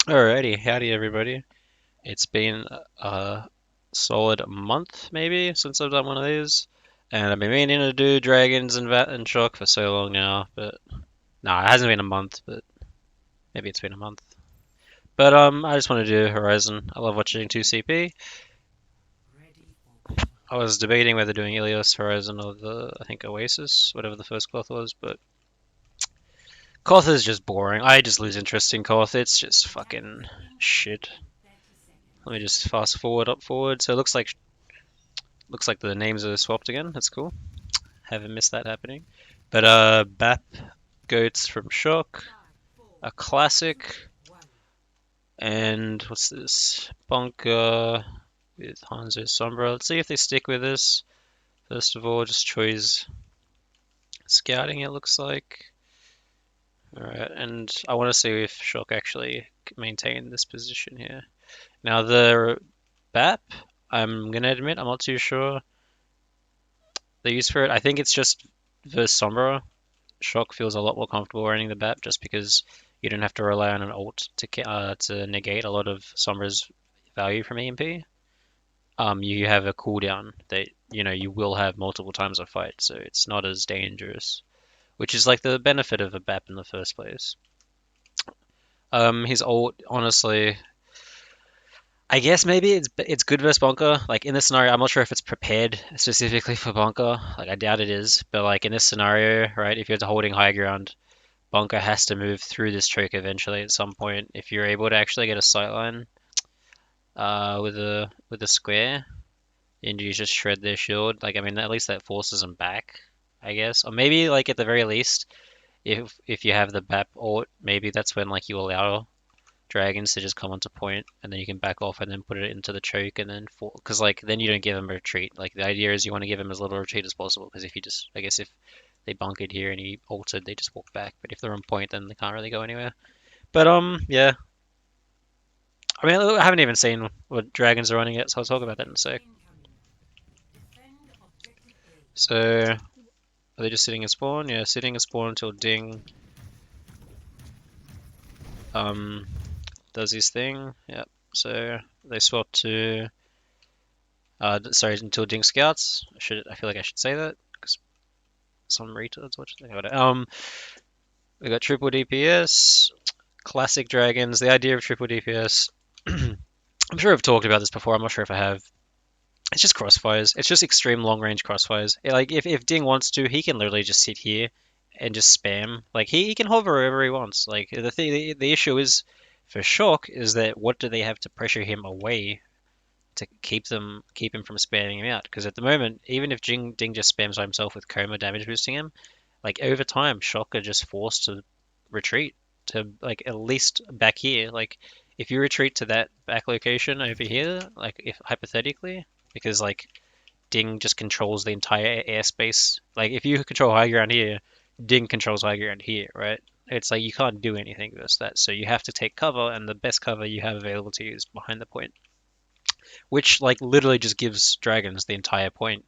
Alrighty, howdy everybody. It's been a solid month maybe since I've done one of these, and I've been meaning to do Dragons and Vat and Shock for so long now, but no, it hasn't been a month, but maybe it's been a month. But I just want to do Horizon. I love watching 2CP. I was debating whether doing Ilios, Horizon, or the I think Oasis, whatever the first Koth was, but Koth is just boring. I just lose interest in Koth. It's just fucking shit. Let me just fast forward up forward. So it looks like the names are swapped again. That's cool. Haven't missed that happening. But Bap Goats from Shock, a classic, and what's this? Bunker with Hanzo Sombra. Let's see if they stick with this. First of all, just choice scouting. It looks like. All right, and I want to see if Shock actually maintain this position here. Now the Bap, I'm gonna admit I'm not too sure the use for it. I think it's just versus Sombra. Shock feels a lot more comfortable running the BAP just because you don't have to rely on an ult to negate a lot of Sombra's value from EMP. You have a cooldown that you will have multiple times a fight, so it's not as dangerous, which is like the benefit of a BAP in the first place. His ult, honestly, I guess maybe it's good versus Bonker. Like in this scenario, I'm not sure if it's prepared specifically for Bonker. Like I doubt it is, but like in this scenario, right, if you're holding high ground, Bonker has to move through this choke eventually at some point. If you're able to actually get a sightline with a square and you just shred their shield, like I mean at least that forces them back, I guess. Or maybe like at the very least, if you have the BAP ult, maybe that's when like you allow dragons to just come onto point and then you can back off and then put it into the choke and then fall because like then you don't give them a retreat. Like the idea is you want to give them as little retreat as possible because if you just I guess if they bunkered here and he ulted, they just walk back. But if they're on point, then they can't really go anywhere. But yeah. I mean, I haven't even seen what dragons are running yet, so I'll talk about that in a sec. So, are they just sitting in spawn? Yeah, sitting in spawn until Ding um does his thing. Yep. So they swap to sorry until Ding scouts. I feel like I should say that because some retards watching. We got triple DPS, classic dragons. The idea of triple DPS. I'm sure I've talked about this before. I'm not sure if I have. It's just crossfires. It's just extreme long range crossfires. Like if Ding wants to, he can literally just sit here and just spam. Like he can hover wherever he wants. Like the issue is for Shock is that what do they have to pressure him away to keep him from spamming him out? Because at the moment, even if Ding just spams by himself with coma damage boosting him, like over time, Shock are just forced to retreat to like at least back here. Like if you retreat to that back location over here, like if hypothetically, because like Ding just controls the entire airspace. Like if you control high ground here, Ding controls high ground here, right? It's like you can't do anything with that, so you have to take cover, and the best cover you have available to you is behind the point, which like literally just gives dragons the entire point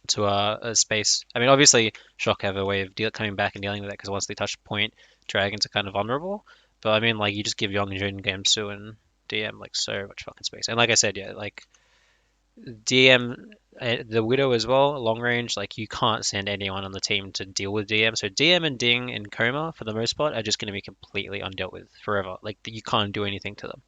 to a space. I mean, obviously, Shock have a way of coming back and dealing with that because once they touch point, dragons are kind of vulnerable. But I mean, like you just give Yongjin, Gamsu, and DM like so much fucking space. And like I said, yeah, like DM, the Widow as well, long range. Like you can't send anyone on the team to deal with DM. So DM and Ding and Coma for the most part are just going to be completely undealt with forever. Like you can't do anything to them.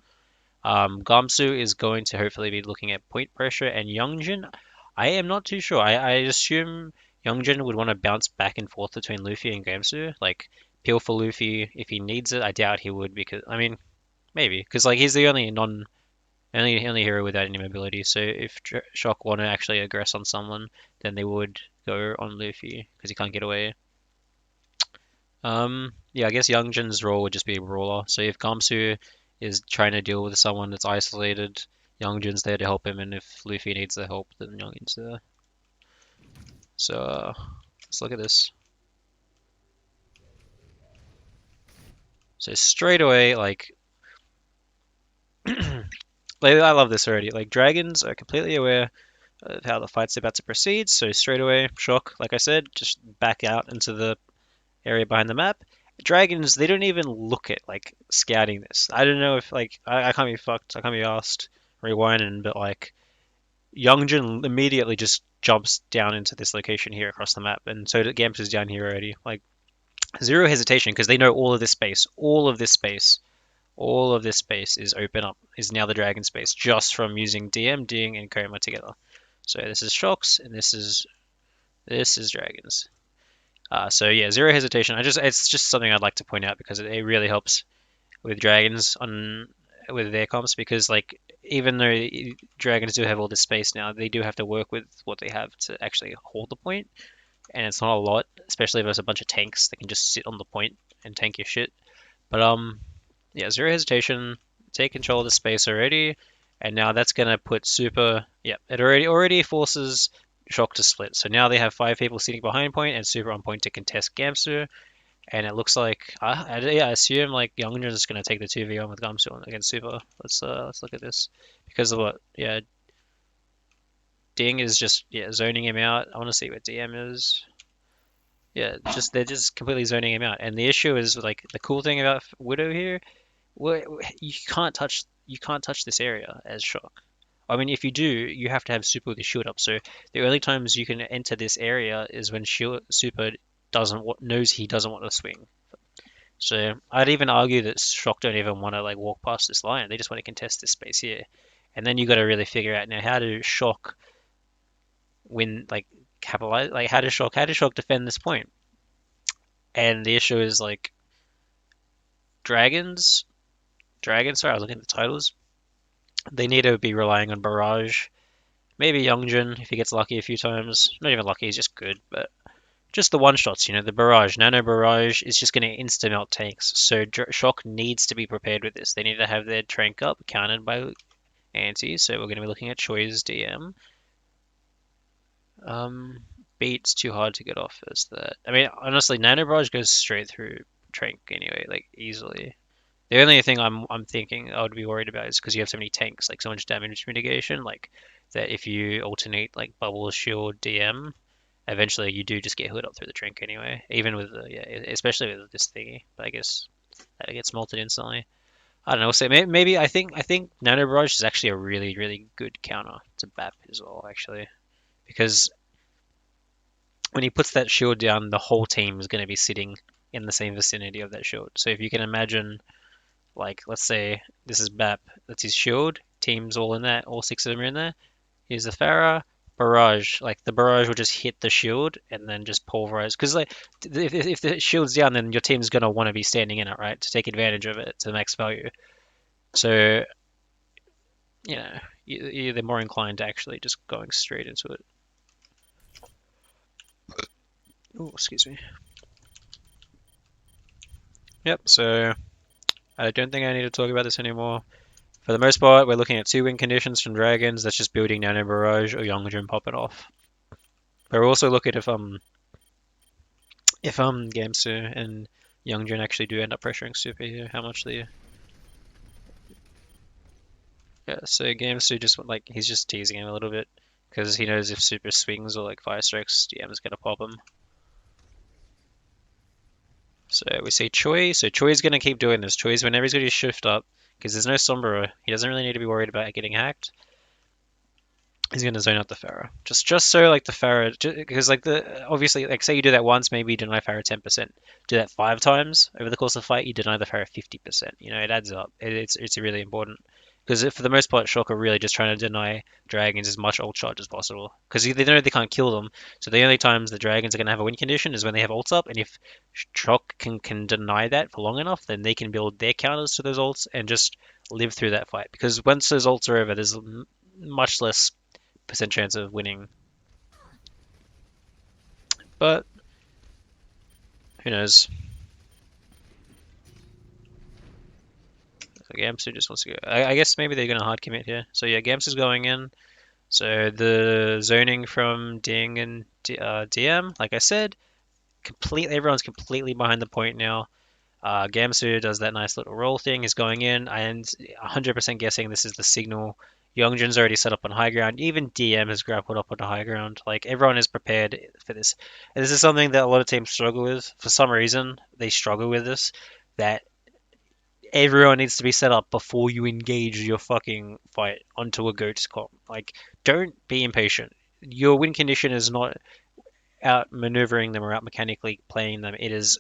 Gamsu is going to hopefully be looking at point pressure, and Youngjin, I am not too sure. I assume Youngjin would want to bounce back and forth between Luffy and Gamsu, like peel for Luffy if he needs it. I doubt he would because I mean maybe because like he's the only hero without any mobility. So if Shock want to actually aggress on someone, then they would go on Luffy because he can't get away. Yeah, I guess Youngjin's role would just be a brawler. So if Gamsu is trying to deal with someone that's isolated, Youngjin's there to help him, and if Luffy needs the help, then Youngjin's there. So let's look at this. So straight away, like I love this already. Like dragons are completely aware of how the fight's about to proceed. So straight away, Shock, like I said, just back out into the area behind the map. Dragons, they don't even look at like scouting this. I don't know if like I can't be fucked. I can't be asked rewinding, but like Youngjin immediately just jumps down into this location here across the map, and so Gamps is down here already. Like zero hesitation because they know all of this space, all of this space, all of this space is open up, is now the dragon space just from using DM, Ding, and Coma together. So this is shocks, and this is dragons. So yeah, zero hesitation. It's just something I'd like to point out because it really helps with dragons on with their comps because like even though dragons do have all this space now, they do have to work with what they have to actually hold the point, and it's not a lot, especially if there's a bunch of tanks that can just sit on the point and tank your shit. But yeah, zero hesitation, take control of the space already, and now that's gonna put super. Yeah, it already forces shock to split. So now they have five people sitting behind point and super on point to contest Gamsu. And it looks like yeah, I assume like Youngjin is gonna take the 2v1 with Gamsu against Super. Let's look at this because of what yeah Ding is just yeah zoning him out. I want to see what DM is. Yeah, just they're just completely zoning him out. And the issue is like the cool thing about Widow here, you can't touch this area as Shock. I mean, if you do, you have to have Super with your shield up. So the only times you can enter this area is when Super doesn't knows he doesn't want to swing. So I'd even argue that Shock don't even want to like walk past this line. They just want to contest this space here. And then you got to really figure out now how to Shock win like capitalize like how to Shock defend this point. And the issue is like dragons sorry, I was looking at the titles. They need to be relying on barrage. Maybe Youngjin if he gets lucky a few times. Not even lucky, he's just good, but just the one shots, the barrage, nano barrage is just going to insta melt tanks. So Shock needs to be prepared with this. They need to have their trank up countered by anti. So we're going to be looking at Choi's DM. Beat's too hard to get off as that. I mean, honestly, nano barrage goes straight through trank anyway, like easily. The only thing I'm thinking I would be worried about is because you have so many tanks, like so much damage mitigation, like that if you alternate like bubble shield DM, eventually you do just get hood up through the drink anyway. Even with the yeah, especially with this thingy. But I guess that gets melted instantly. I don't know. So maybe I think Nano Barrage is actually a really good counter to BAP as well, actually, because when he puts that shield down, the whole team is going to be sitting in the same vicinity of that shield. So if you can imagine, like let's say this is BAP, that's his shield. Teams all in there, all six of them are in there. Here's the Pharah. Barrage, like the barrage will just hit the shield and then just pulverize. Because like if the shield's down, then your team's gonna want to be standing in it, right, to take advantage of it to max value. So they're more inclined to actually just going straight into it. Oh, excuse me. Yep. So I don't think I need to talk about this anymore. For the most part, we're looking at two win conditions from dragons. That's just building Nano Barrage or Youngjin popping off. But we'll also look at if Gamsu and Youngjin actually do end up pressuring Super here, how much they yeah, so Gamsu just like he's just teasing him a little bit because he knows if Super swings or like fire strikes, DM is gonna pop him. So we see Choi. So Choi's gonna keep doing this. Choi's whenever he's gonna shift up because there's no Sombra, he doesn't really need to be worried about getting hacked. He's gonna zone out the Pharaoh. Just so like the Pharaoh, because like the obviously like say you do that once, maybe you deny Pharaoh 10%. Do that 5 times over the course of the fight, you deny the Pharaoh 50%. It adds up. It's really important because for the most part, Shock are really just trying to deny dragons as much ult charge as possible because they know they can't kill them. So the only times the dragons are gonna have a win condition is when they have ults up, and if Shock can deny that for long enough, then they can build their counters to those ults and just live through that fight. Because once those ults are over, there's much less percent chance of winning. But who knows? So Gamsu just wants to go. I guess maybe they're going to hard commit here. So yeah, Gamsu's going in. So the zoning from Ding and DM, like I said, everyone's completely behind the point now. Gamsu does that nice little roll thing, is going in, and 100% guessing this is the signal Youngjin's already set up on high ground. Even DM has grappled up on high ground. Like everyone is prepared for this. And this is something that a lot of teams struggle with. For some reason, they struggle with this. That everyone needs to be set up before you engage your fucking fight onto a goat's comp. Like, don't be impatient. Your win condition is not out maneuvering them or out mechanically playing them. It is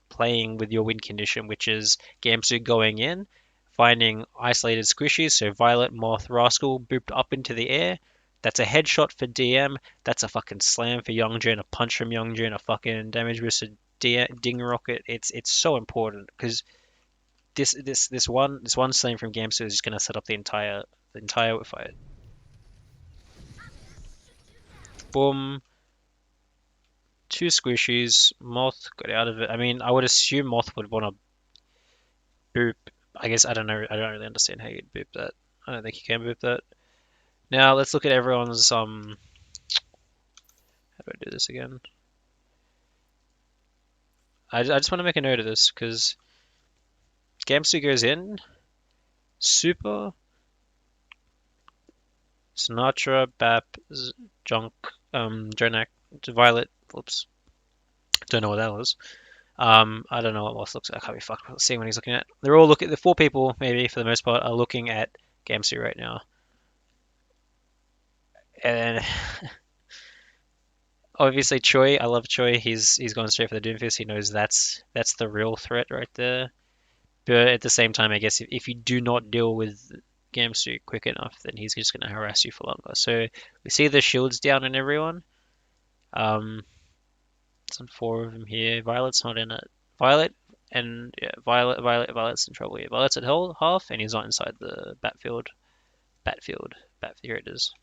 playing with your win condition, which is Gamsu going in, finding isolated squishies, so Violet, Moth, Rascal booped up into the air. That's a headshot for DM. That's a fucking slam for Youngjin, a punch from Youngjin, a fucking damage boosted ding rocket. It's so important because this one slam from Gamsu is just gonna set up the entire fight. Boom, two squishies. Moth got out of it. I mean, I would assume Moth would want to boop. I guess I don't know. I don't really understand how you'd boop that. I don't think you can boop that. Now let's look at everyone's How do I do this again? I just want to make a note of this because Gamsu goes in. Super, Sinatra, Bap, Junk, Jonak, Violet. Whoops, don't know what that was. I don't know what Moth looks like. I can't be fucked seeing what he's looking at. They're all looking. The four people, maybe for the most part, are looking at Gamsu right now. And obviously Choi, I love Choi. He's going straight for the Doomfist. He knows that's the real threat right there. But at the same time, I guess if you do not deal with Gamsu quick enough, then he's just going to harass you for longer. So we see the shields down on everyone. Um, it's on four of them here. Violet's not in it. Violet and yeah, Violet's in trouble here. Violet's at half, and he's not inside the Batfield. Batfield. Here it is.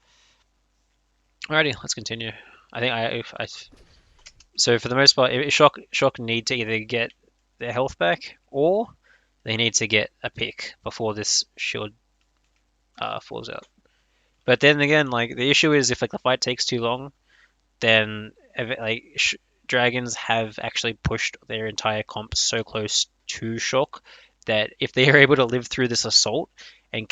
Alrighty, let's continue. I think I So for the most part, Shock need to either get their health back or they need to get a pick before this shield falls out. But then again, like the issue is if like the fight takes too long, then like dragons have actually pushed their entire comp so close to Shock that if they are able to live through this assault and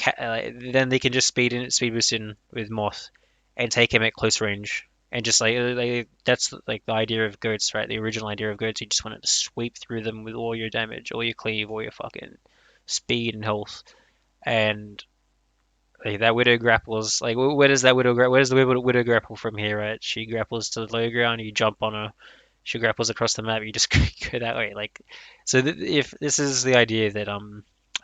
then they can just speed boost in with Moth and take him at close range and just like that's like the idea of goats, right? The original idea of goats, you just wanted to sweep through them with all your damage, all your cleave, all your fucking speed and health, and like that widow grapples. Like where does that where does the widow grapple from here, right? She grapples to the low ground, you jump on her. She grapples across the map, you just go that way. Like so, if this is the idea that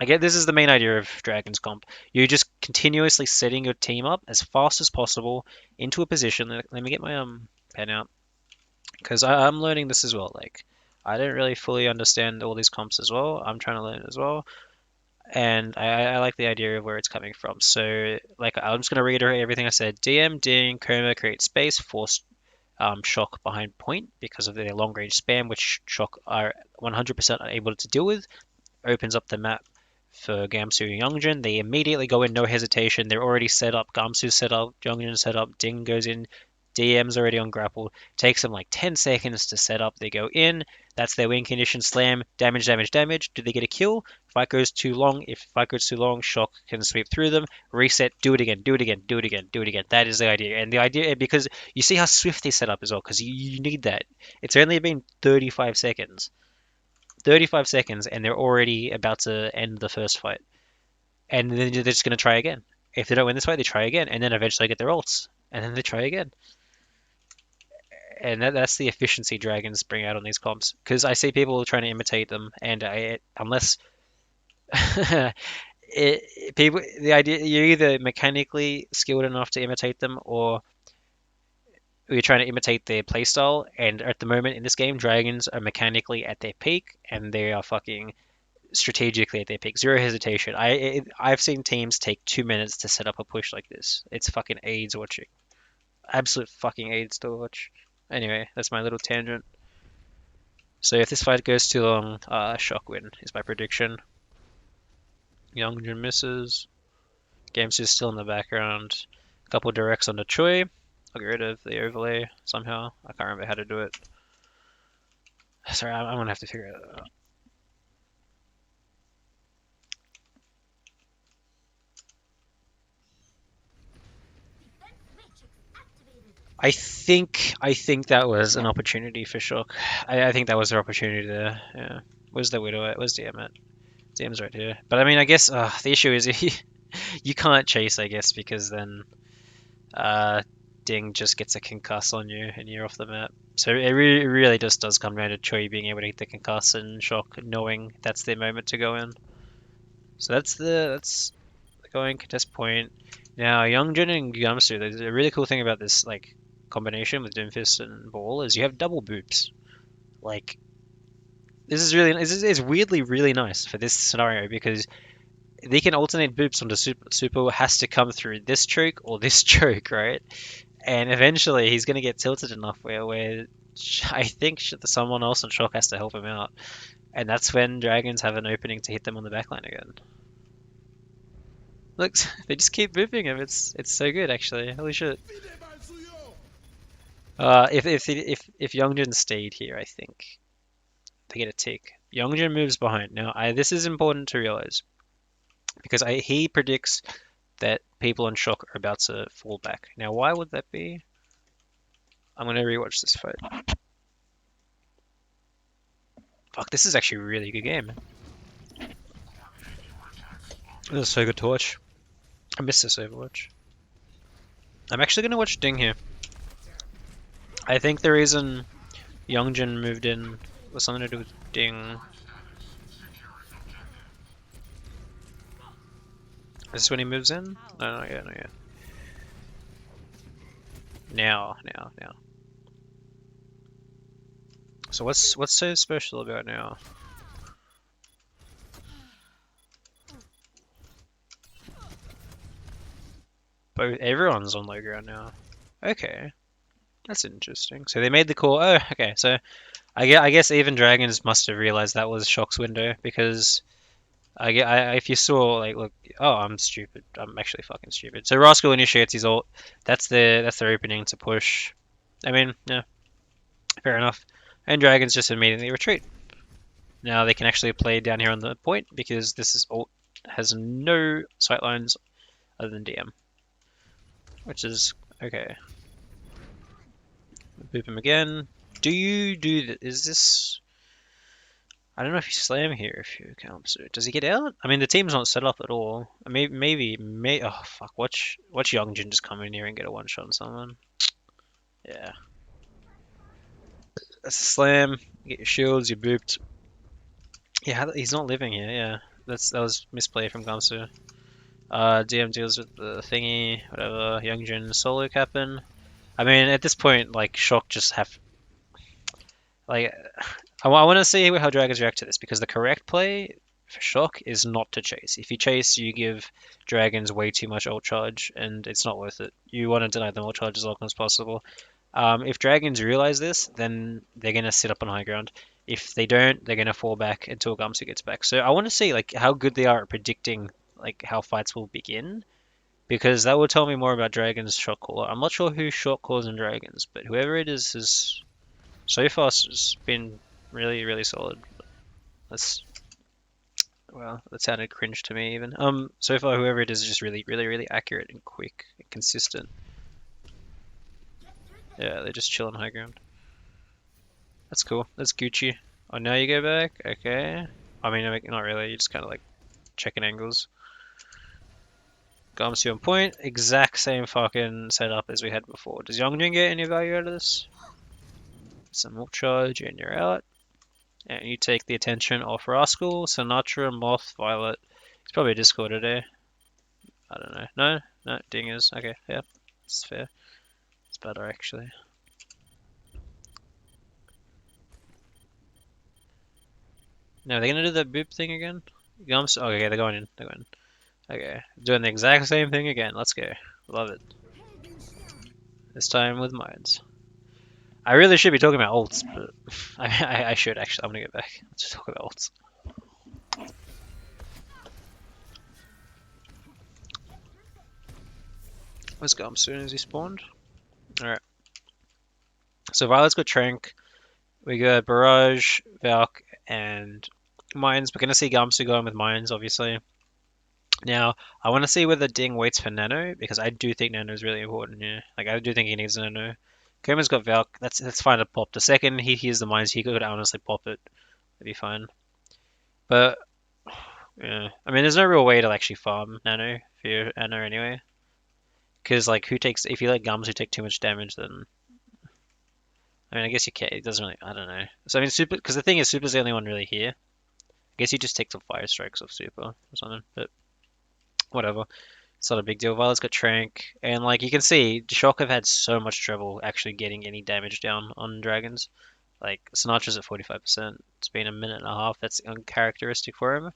I get this is the main idea of Dragon's Comp. You're just continuously setting your team up as fast as possible into a position. Let me get my pen out because I'm learning this as well. Like I don't really fully understand all these comps as well. I'm trying to learn as well and I like the idea of where it's coming from. So, like, I'm just going to reiterate everything I said. DM, Ding, Coma create space, force Shock behind point because of their long range spam, which Shock are 100% unable to deal with. Opens up the map for Gamsu and Youngjin. They immediately go in, no hesitation. They're already set up. Gamsu's set up, Youngjin set up, Ding goes in, DM's already on grapple. Takes them like 10 seconds to set up. They go in. That's their win condition. Slam. Damage, damage, damage. Do they get a kill? Fight goes too long. If fight goes too long, Shock can sweep through them. Reset. Do it again. Do it again. Do it again. Do it again. That is the idea. And the idea, because you see how swift they set up as well, because you need that. It's only been 35 seconds. 35 seconds, and they're already about to end the first fight. And then they're just going to try again. If they don't win this fight, they try again. And then eventually get their ults. And then they try again. And that's the efficiency dragons bring out on these comps. Because I see people trying to imitate them, and unless people, the idea you're either mechanically skilled enough to imitate them, or you're trying to imitate their playstyle. And at the moment in this game, dragons are mechanically at their peak, and they are fucking strategically at their peak. Zero hesitation. I've seen teams take 2 minutes to set up a push like this. It's fucking AIDS watching. Absolute fucking AIDS to watch. Anyway, that's my little tangent. So if this fight goes too long, Shock win is my prediction. Youngjin misses. Games is still in the background. A couple directs on the Choi. I'll get rid of the overlay somehow. I can't remember how to do it. Sorry, I'm gonna have to figure it out. I think that was an opportunity for Shock. I think that was their opportunity there. Yeah. Where's the Widow at? Where's DM at? DM's right here. But I mean, I guess the issue is you can't chase, I guess, because then uh, Ding just gets a concuss on you and you're off the map. So it really just does come down to Choi being able to get the concuss and Shock knowing that's their moment to go in. So that's the going contest point. Now Youngjin and Gamsu, there's a really cool thing about this like combination with Doomfist and Ball is you have double boops. Like this is weirdly really nice for this scenario because they can alternate boops onto Super. Super has to come through this choke or this choke, right? And eventually he's going to get tilted enough where I think someone else on Shock has to help him out. And that's when Dragons have an opening to hit them on the backline again. Look, they just keep booping him. It's so good actually. Holy shit. If Youngjin stayed here, I think they get a tick. Youngjin moves behind. Now, this is important to realize because he predicts that people in Shock are about to fall back. Now, why would that be? I'm gonna rewatch this fight. Fuck, this is actually a really good game. This is so good to watch. I miss this Overwatch. I'm actually gonna watch Ding here. I think the reason Youngjin moved in was something to do with Ding. Is this when he moves in? No, not yet, not yet. Now. So what's so special about now? But everyone's on low ground now. Okay, that's interesting. So they made the call. Oh, okay. So I guess even Dragons must have realized that was Shock's window because if you saw like look, oh I'm stupid. I'm actually fucking stupid. So Rascal initiates his ult. That's their opening to push. I mean, yeah, fair enough. And Dragons just immediately retreat. Now they can actually play down here on the point because this is ult has no sightlines other than DM, which is okay. Boop him again. Do you do that? Is this? I don't know if you slam here if you count. So does he get out? I mean, the team's not set up at all. Maybe. Oh fuck! Watch Youngjin just come in here and get a one shot on someone. Yeah, that's a slam. You get your shields. You booped. Yeah, he's not living here. Yeah, that was misplay from Gamsu. DM deals with the thingy. Whatever. Youngjin solo capping. I mean, at this point, like Shock just have like I want to see how Dragons react to this because the correct play for Shock is not to chase. If you chase, you give Dragons way too much ult charge, and it's not worth it. You want to deny them ult charge as often as possible. If Dragons realize this, then they're gonna sit up on high ground. If they don't, they're gonna fall back until Gamsu gets back. So I want to see like how good they are at predicting like how fights will begin because that will tell me more about Dragons' shot caller. I'm not sure who shot calls in Dragons, but whoever it is so far has been really, really solid. That's that sounded cringe to me even. So far whoever it is just really, really, really accurate and quick and consistent. Yeah, they just chill on high ground. That's cool. That's Gucci. Oh, now you go back? Okay. I mean, not really. You just kind of like checking angles. Gamsu on point. Exact same fucking setup as we had before. Does Yongjin get any value out of this? Some more charge and you're out. And you take the attention off Rascal, Sinatra, Moth, Violet. It's probably a Discord today. I don't know. No, Ding is. Okay, yeah. It's fair. It's better actually. Now, are they gonna do the boop thing again? Gums? Oh, okay, they're going in. They're going in. Okay, doing the exact same thing again. Let's go. Love it. This time with mines. I really should be talking about ults, but I should actually. I'm gonna get back. Let's just talk about ults. Let's go as soon as he spawned. Alright. So Violet's got Trank. We got Barrage, Valk, and Mines. We're gonna see Gamsu going with Mines, obviously. Now, I want to see whether Ding waits for Nano, because I do think Nano is really important here. Like, I do think he needs Nano. Koma's got Valk. That's fine to pop. The second he hears the mines, he could honestly pop it. That'd be fine. But yeah, I mean, there's no real way to actually farm Nano for your Nano anyway. Because like, who takes if you let Gums who take too much damage, then I mean, I guess you can. It doesn't really. I don't know. So I mean, Super. Because the thing is, Super's the only one really here. I guess you just take some Fire Strikes off Super or something. But whatever. It's not a big deal. Violet's got Trank, and like you can see, Shock have had so much trouble actually getting any damage down on dragons. Like Sinatra's at 45%. It's been a minute and a half. That's uncharacteristic for him.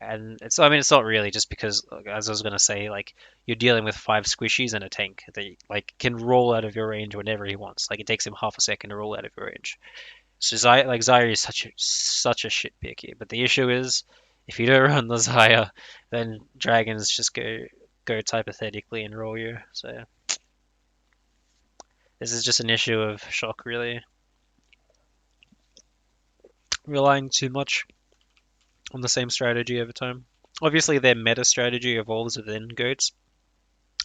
And it's, I mean, it's not really just because, like, as I was gonna say, like you're dealing with five squishies and a tank that like can roll out of your range whenever he wants. Like it takes him half a second to roll out of your range. So Zyre is such a shit pick here. But the issue is, if you don't run the Zyre, then dragons just go hypothetically and roll you. So this is just an issue of Shock really relying too much on the same strategy over time. Obviously, their meta strategy evolves within goats,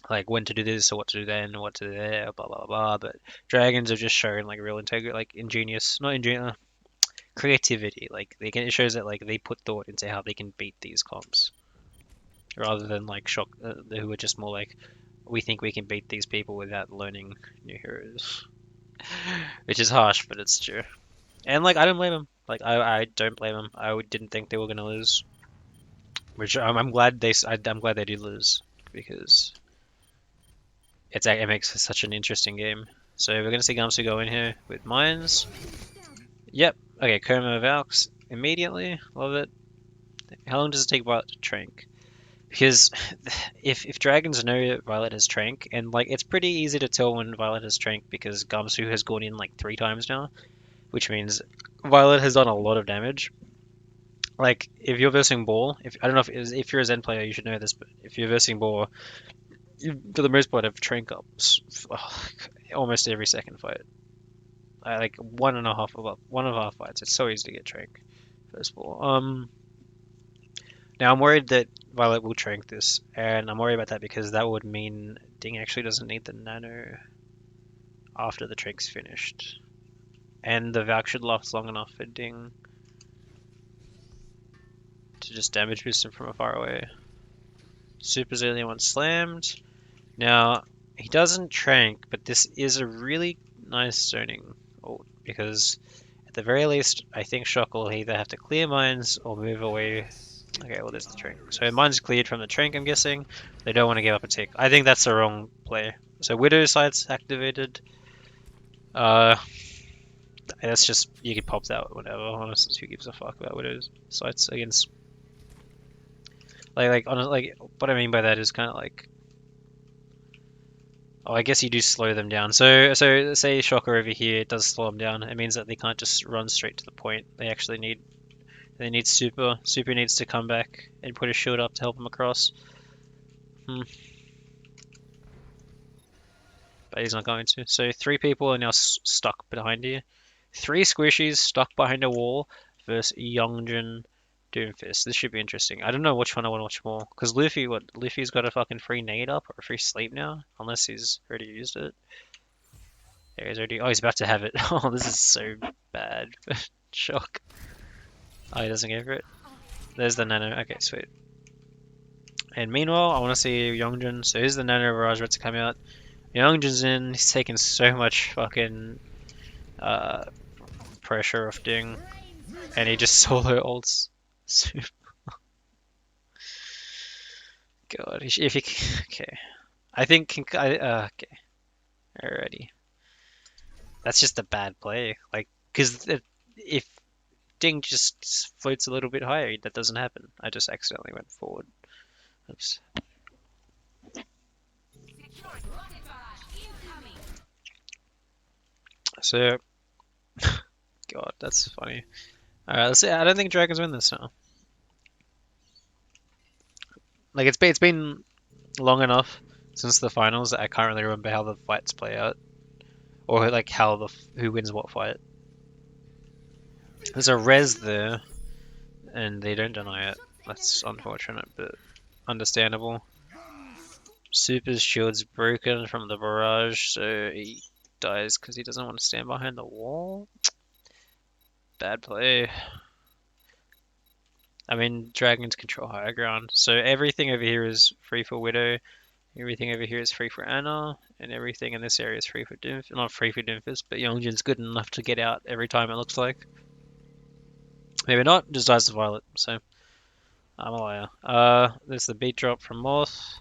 like when to do this or what to do then, what to do there, blah blah blah. But dragons have just shown like real integrity, like ingenious, not ingenious, creativity. Like it shows that like they put thought into how they can beat these comps, rather than like shock who are just more like we think we can beat these people without learning new heroes, which is harsh, but it's true. And like I don't blame them. Like I don't blame them. Didn't think they were gonna lose, which I'm glad I'm glad they did lose because it makes such an interesting game. So we're gonna see Gamsu go in here with mines. Yep. Okay, Coma Valks immediately. Love it. How long does it take Violet to trank? Because if dragons know Violet has trank, and like it's pretty easy to tell when Violet has trank because Gamsu has gone in like 3 times now, which means Violet has done a lot of damage. Like if you're versing Ball, if I don't know if you're a Zen player, you should know this, but if you're versing Ball, you for the most part have trank ups almost every second fight. Like 1.5 fights. It's so easy to get trank first of all. Now I'm worried that Violet will trank this, and I'm worried about that because that would mean Ding actually doesn't need the nano after the trank's finished, and the Valk should last long enough for Ding to just damage boost him from far away. Super's the only one slammed. Now he doesn't trank, but this is a really nice zoning ult because at the very least, I think Shock will either have to clear mines or move away. Okay, well, there's the trank. So mine's cleared from the trank, I'm guessing. They don't want to give up a tick. I think that's the wrong play. So Widow sight's activated. Uh, that's just, you can pop that whatever. Honestly, who gives a fuck about Widow's sights against... Like, what I mean by that is kind of like... Oh, I guess you do slow them down. So say Shocker over here does slow them down. It means that they can't just run straight to the point. They actually need Super. Super needs to come back and put a shield up to help him across. But he's not going to. So 3 people are now stuck behind you. 3 squishies stuck behind a wall versus Youngjin Doomfist. This should be interesting. I don't know which one I want to watch more. Because Luffy's got a fucking free nade up or a free sleep now. Unless he's already used it. Yeah, he's already... Oh, he's about to have it. Oh, this is so bad. Shock. Oh, he doesn't go for it. There's the nano. Okay, sweet. And meanwhile, I want to see Youngjin. So here's the nano barrage about to come out. Youngjin's in. He's taking so much fucking pressure off Ding. And he just solo ults. God, if he... Okay. I think... okay. Alrighty. That's just a bad play. Like, because if Ding just floats a little bit higher, that doesn't happen. I just accidentally went forward. Oops. So, God, that's funny. Alright, let's see. I don't think Dragons win this now. Like, it's been long enough since the finals that I can't really remember how the fights play out. Or, like, who wins what fight. There's a res there, and they don't deny it. That's unfortunate, but understandable. Super's shield's broken from the barrage, so he dies because he doesn't want to stand behind the wall. Bad play. I mean, dragons control higher ground, so everything over here is free for Widow, everything over here is free for Anna, and everything in this area is free for Doomfist. Not free for Doomfist, but Youngjin's good enough to get out every time it looks like. Maybe not, just dies to Violet, so I'm a liar. There's the beat drop from Moth.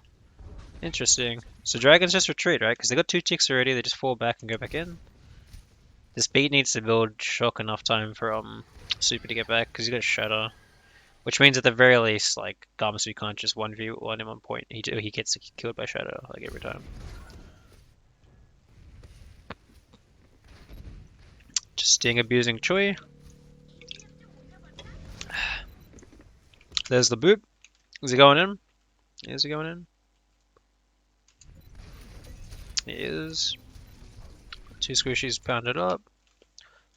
Interesting. So dragons just retreat, right? Because they got 2 ticks already, they just fall back and go back in. This beat needs to build shock enough time for Super to get back, because he's got Shatter. Which means at the very least, like, Gamsu can't just 1v1 him on point. He gets killed by Shadow, like, every time. Just Sting abusing Choi. There's the boop. Is he going in? Is he going in? He is. 2 squishies pounded up.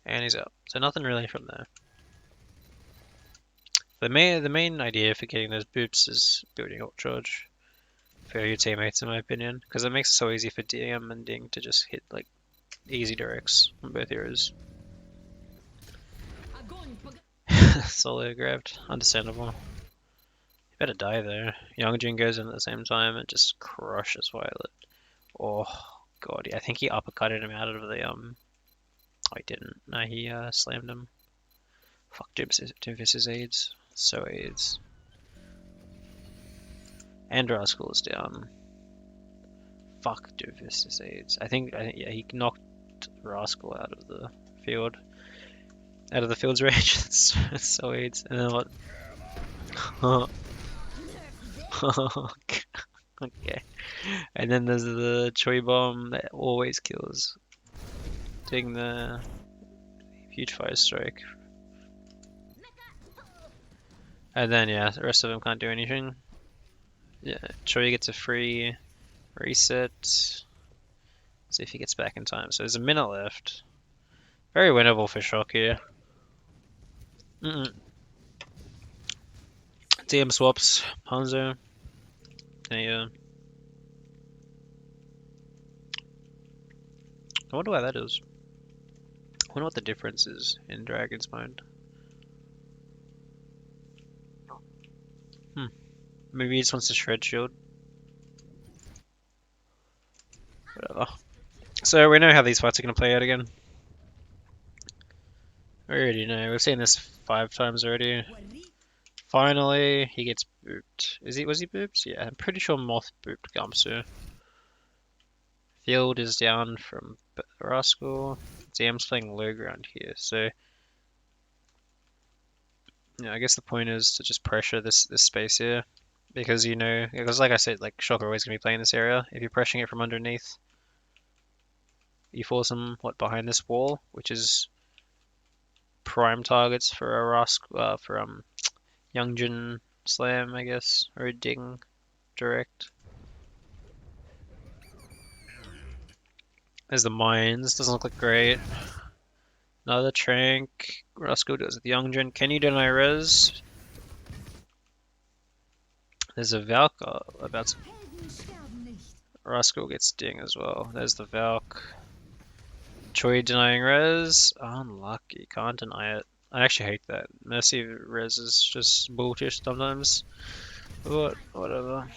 And he's out. So nothing really from there. The main idea for getting those boops is building ult charge for your teammates, in my opinion, because it makes it so easy for DM and Ding to just hit like easy directs on both heroes. Solo grabbed, understandable. You better die there. Youngjin goes in at the same time and just crushes Violet. Oh god, I think he uppercutted him out of the Oh, he didn't. No, he slammed him. Fuck, Doomfist is AIDS. So AIDS. And Rascal is down. Fuck, Doomfist is AIDS. I think yeah, he knocked Rascal out of the field. Out of the field's range. That's so AIDS. And then what? Okay. And then there's the Choi bomb that always kills. Taking the huge fire strike. And then yeah, the rest of them can't do anything. Yeah, Choi gets a free reset. See if he gets back in time. So there's a minute left. Very winnable for Shock here. DM swaps, Hanzo. Yeah. I wonder why that is. I wonder what the difference is in Dragon's mind. Maybe he just wants to shred shield. Whatever. So we know how these fights are going to play out again. We already know. We've seen this 5 times already. Finally, he gets booped. Was he booped? Yeah, I'm pretty sure Moth booped Gamsu. Field is down from Rascal. DM's playing low ground here, so yeah, I guess the point is to just pressure this space here. Because because like I said, like Shock are always gonna be playing this area. If you're pressuring it from underneath, you force them behind this wall, which is prime targets for a Rascal for Youngjin slam, I guess, or a Ding direct. There's the mines, doesn't look like great. Another Trank. Rascal does the Youngjin. Can you deny res? There's a Valk about to... Rascal gets Ding as well. There's the Valk. Choi denying res. Unlucky, can't deny it. I actually hate that. Mercy res is just bullshit sometimes. But whatever.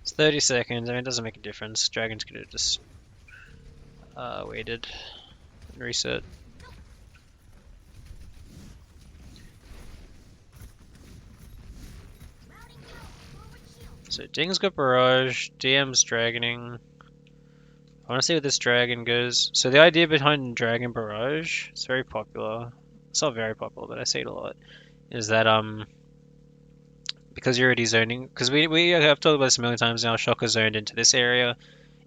It's 30 seconds, I mean it doesn't make a difference. Dragons could have just waited and reset. So Ding's got Barrage, DM's Dragoning. I want to see where this Dragon goes. So the idea behind Dragon Barrage, it's very popular. It's not very popular, but I say it a lot. Is that because you're already zoning, because we have talked about this a million times now. Shocker zoned into this area.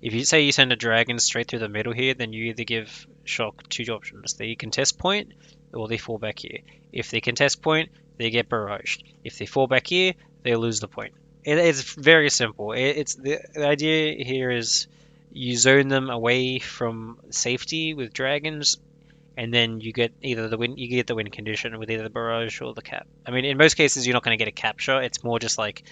If you say you send a Dragon straight through the middle here, then you either give Shock 2 options: they contest point, or they fall back here. If they contest point, they get barraged. If they fall back here, they lose the point. It's very simple. It's the idea here is you zone them away from safety with dragons, and then you get either the win. You get the win condition with either the barrage or the cap. I mean, in most cases, you're not going to get a capture. It's more just like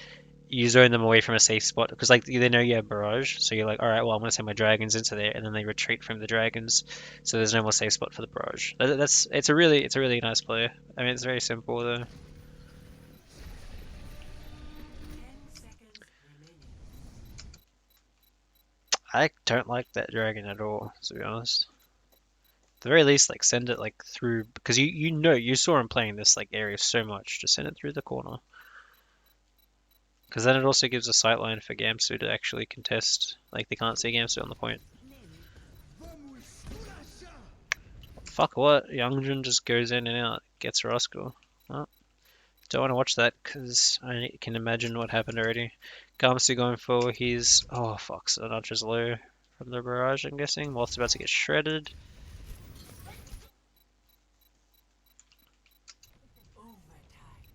you zone them away from a safe spot because like they know you have barrage, so you're like, all right, well I'm gonna send my dragons into there, and then they retreat from the dragons, so there's no more safe spot for the barrage. That's it's a really nice play. I mean, it's very simple though. I don't like that dragon at all, to be honest. At the very least, like send it like through because you know you saw him playing this like area so much. Just send it through the corner because then it also gives a sightline for Gamsu to actually contest. Like they can't see Gamsu on the point. Fuck what? Youngjun just goes in and out, gets Roscoe. Well, don't want to watch that because I can imagine what happened already. Gamsu going for his oh fuck, so not just low from the barrage. I'm guessing Moth's about to get shredded.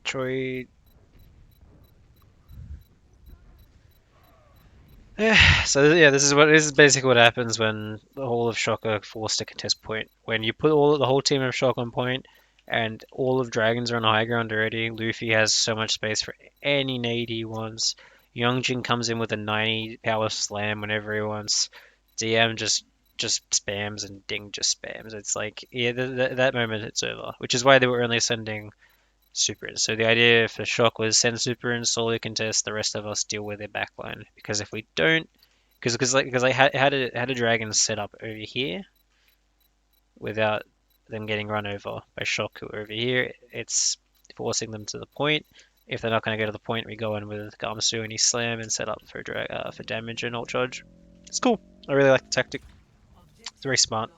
Troy. So yeah, this is basically what happens when the whole of Shock are forced to contest point. When you put the whole team of Shock on point, and all of Dragons are on high ground already, Luffy has so much space for any nade he wants. Youngjin comes in with a 90 power slam whenever he wants. DM just spams and Ding just spams. It's like yeah, that moment it's over, which is why they were only sending super ins. So the idea for Shock was send super ins, solo contest, the rest of us deal with their backline. Because if we don't, because I had a dragon set up over here without them getting run over by Shock who are over here, it's forcing them to the point. If they're not going to go to the point, we go in with Gamsu and he slam and set up for damage and ult charge. It's cool. I really like the tactic. It's very smart.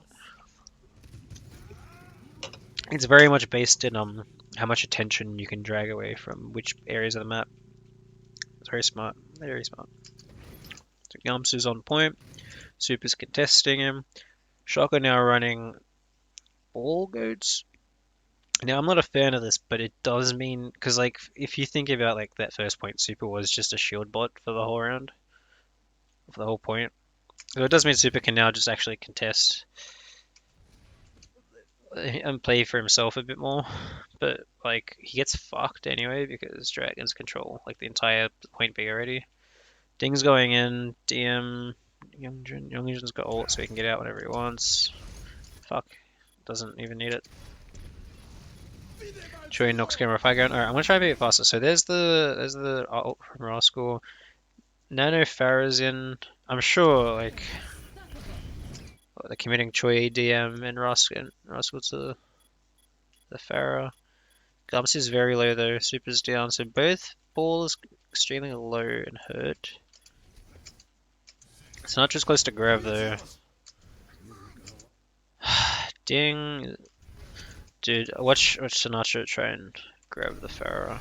It's very much based in how much attention you can drag away from which areas of the map. It's very smart. Very smart. So Yamsu's on point. Super's contesting him. Shocker now running ball goats. Now I'm not a fan of this, but it does mean because like if you think about like that first point, Super was just a shield bot for the whole round, for the whole point. So it does mean Super can now just actually contest and play for himself a bit more. But like he gets fucked anyway because dragons control like the entire point B already. Ding's going in. DM Youngjun's got ult so he can get out whenever he wants. Fuck. Doesn't even need it. Chewie knocks camera fire gun. Alright, I'm gonna try and be a bit faster. So there's the ult from Rascal. Nano Farah's in. I'm sure like they're committing Choi DM and Rascal to the Farah. Gumps is very low though, Super's down, so both balls extremely low and hurt. It's not just close to grab though. Ding. Dude, watch Sinatra try and grab the Pharaoh.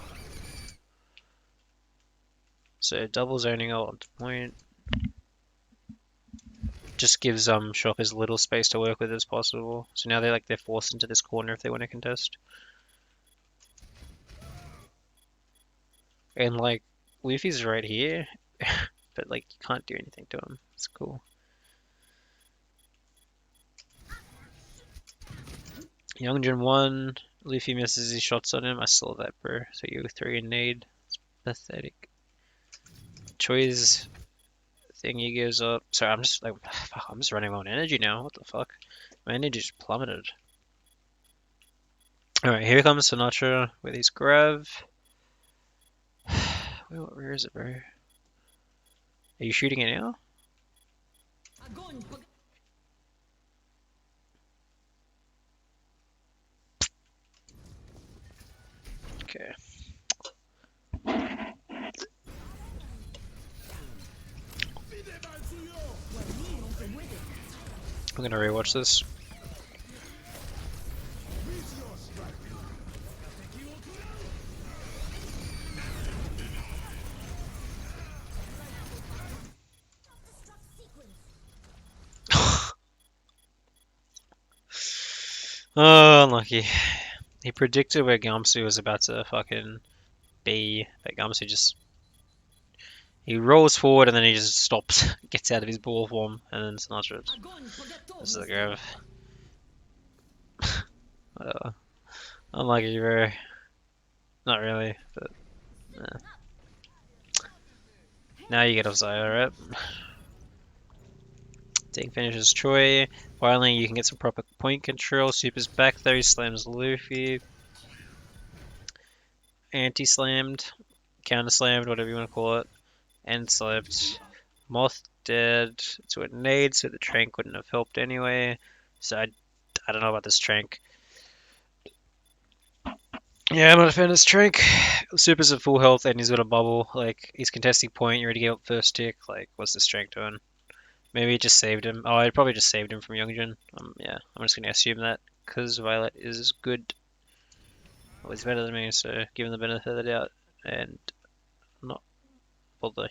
So double zoning ult onto point. Just gives Shock as little space to work with as possible. So now they're forced into this corner if they want to contest. And like Luffy's right here, but like you can't do anything to him. It's cool. Youngjin 1, Luffy misses his shots on him. I saw that, bro. So you 3 in nade. It's pathetic. Choi's thingy goes up. Sorry, I'm just like, fuck, I'm just running low on energy now. What the fuck? My energy just plummeted. Alright, here comes Sinatra with his grav. Where is it, bro? Are you shooting it now? Okay. I'm gonna rewatch this. Oh, unlucky. He predicted where Gamsu was about to fucking be, but Gamsu just he rolls forward and then he just stops, gets out of his ball form, and then Sinatra. This is the grav. Unlucky, bro. Not really, but. Now you get offside, alright? Ding finishes Troy. Finally, you can get some proper point control. Super's back though, he slams Luffy. Anti-slammed, counter-slammed, whatever you want to call it. End slipped. Moth dead to a nade, so the Trank wouldn't have helped anyway. So I don't know about this Trank. Yeah, I'm not a fan of this Trank. Super's at full health and he's got a bubble. Like, he's contesting point, you already gave up first tick. Like, what's this Trank doing? Maybe it just saved him. Oh, it probably just saved him from Youngjin. Yeah, I'm just gonna assume that because Violet is good. Well, he's better than me, so give him the benefit of the doubt and not bother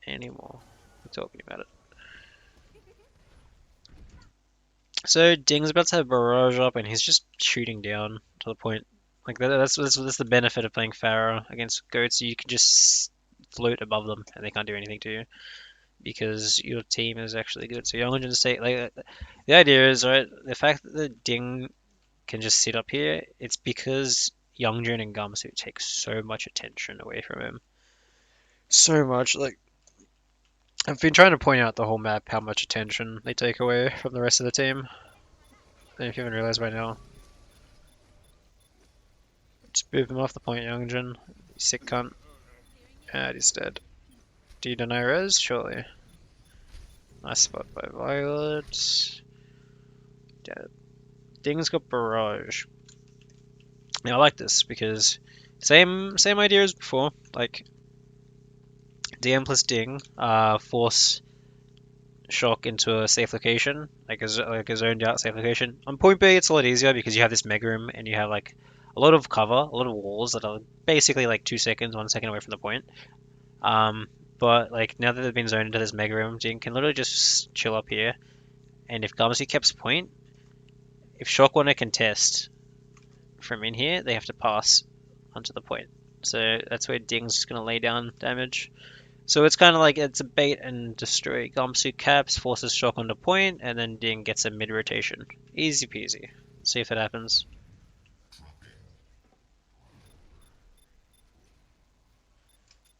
anymore. We're talking about it. So Ding's about to have Barrage up, and he's just shooting down to the point. Like that's the benefit of playing Pharah against goats. You can just float above them, and they can't do anything to you because your team is actually good. So you're only going to say like the idea is right. The fact that the Ding can just sit up here, it's because Youngjun and Gumsuit take so much attention away from him. So much. Like I've been trying to point out the whole map how much attention they take away from the rest of the team. And if you haven't realized by now, just move him off the point, Youngjun. Sick cunt. And he's dead. Do you deny res? Surely. Nice spot by Violet. Dead. Ding's got Barrage. Now I like this because same idea as before. Like DM plus Ding, force Shock into a safe location, like a zoned out safe location. On point B, it's a lot easier because you have this mega room and you have like a lot of cover, a lot of walls that are basically like 2 seconds, 1 second away from the point. Um, but like now that they've been zoned into this mega room, Jin can literally just chill up here. And if Garmacy keeps point, if Shock want to contest from in here, they have to pass onto the point. So that's where Ding's just gonna lay down damage. So it's kind of like it's a bait and destroy. Gamsu caps, forces Shock onto point, and then Ding gets a mid rotation. Easy peasy. See if it happens.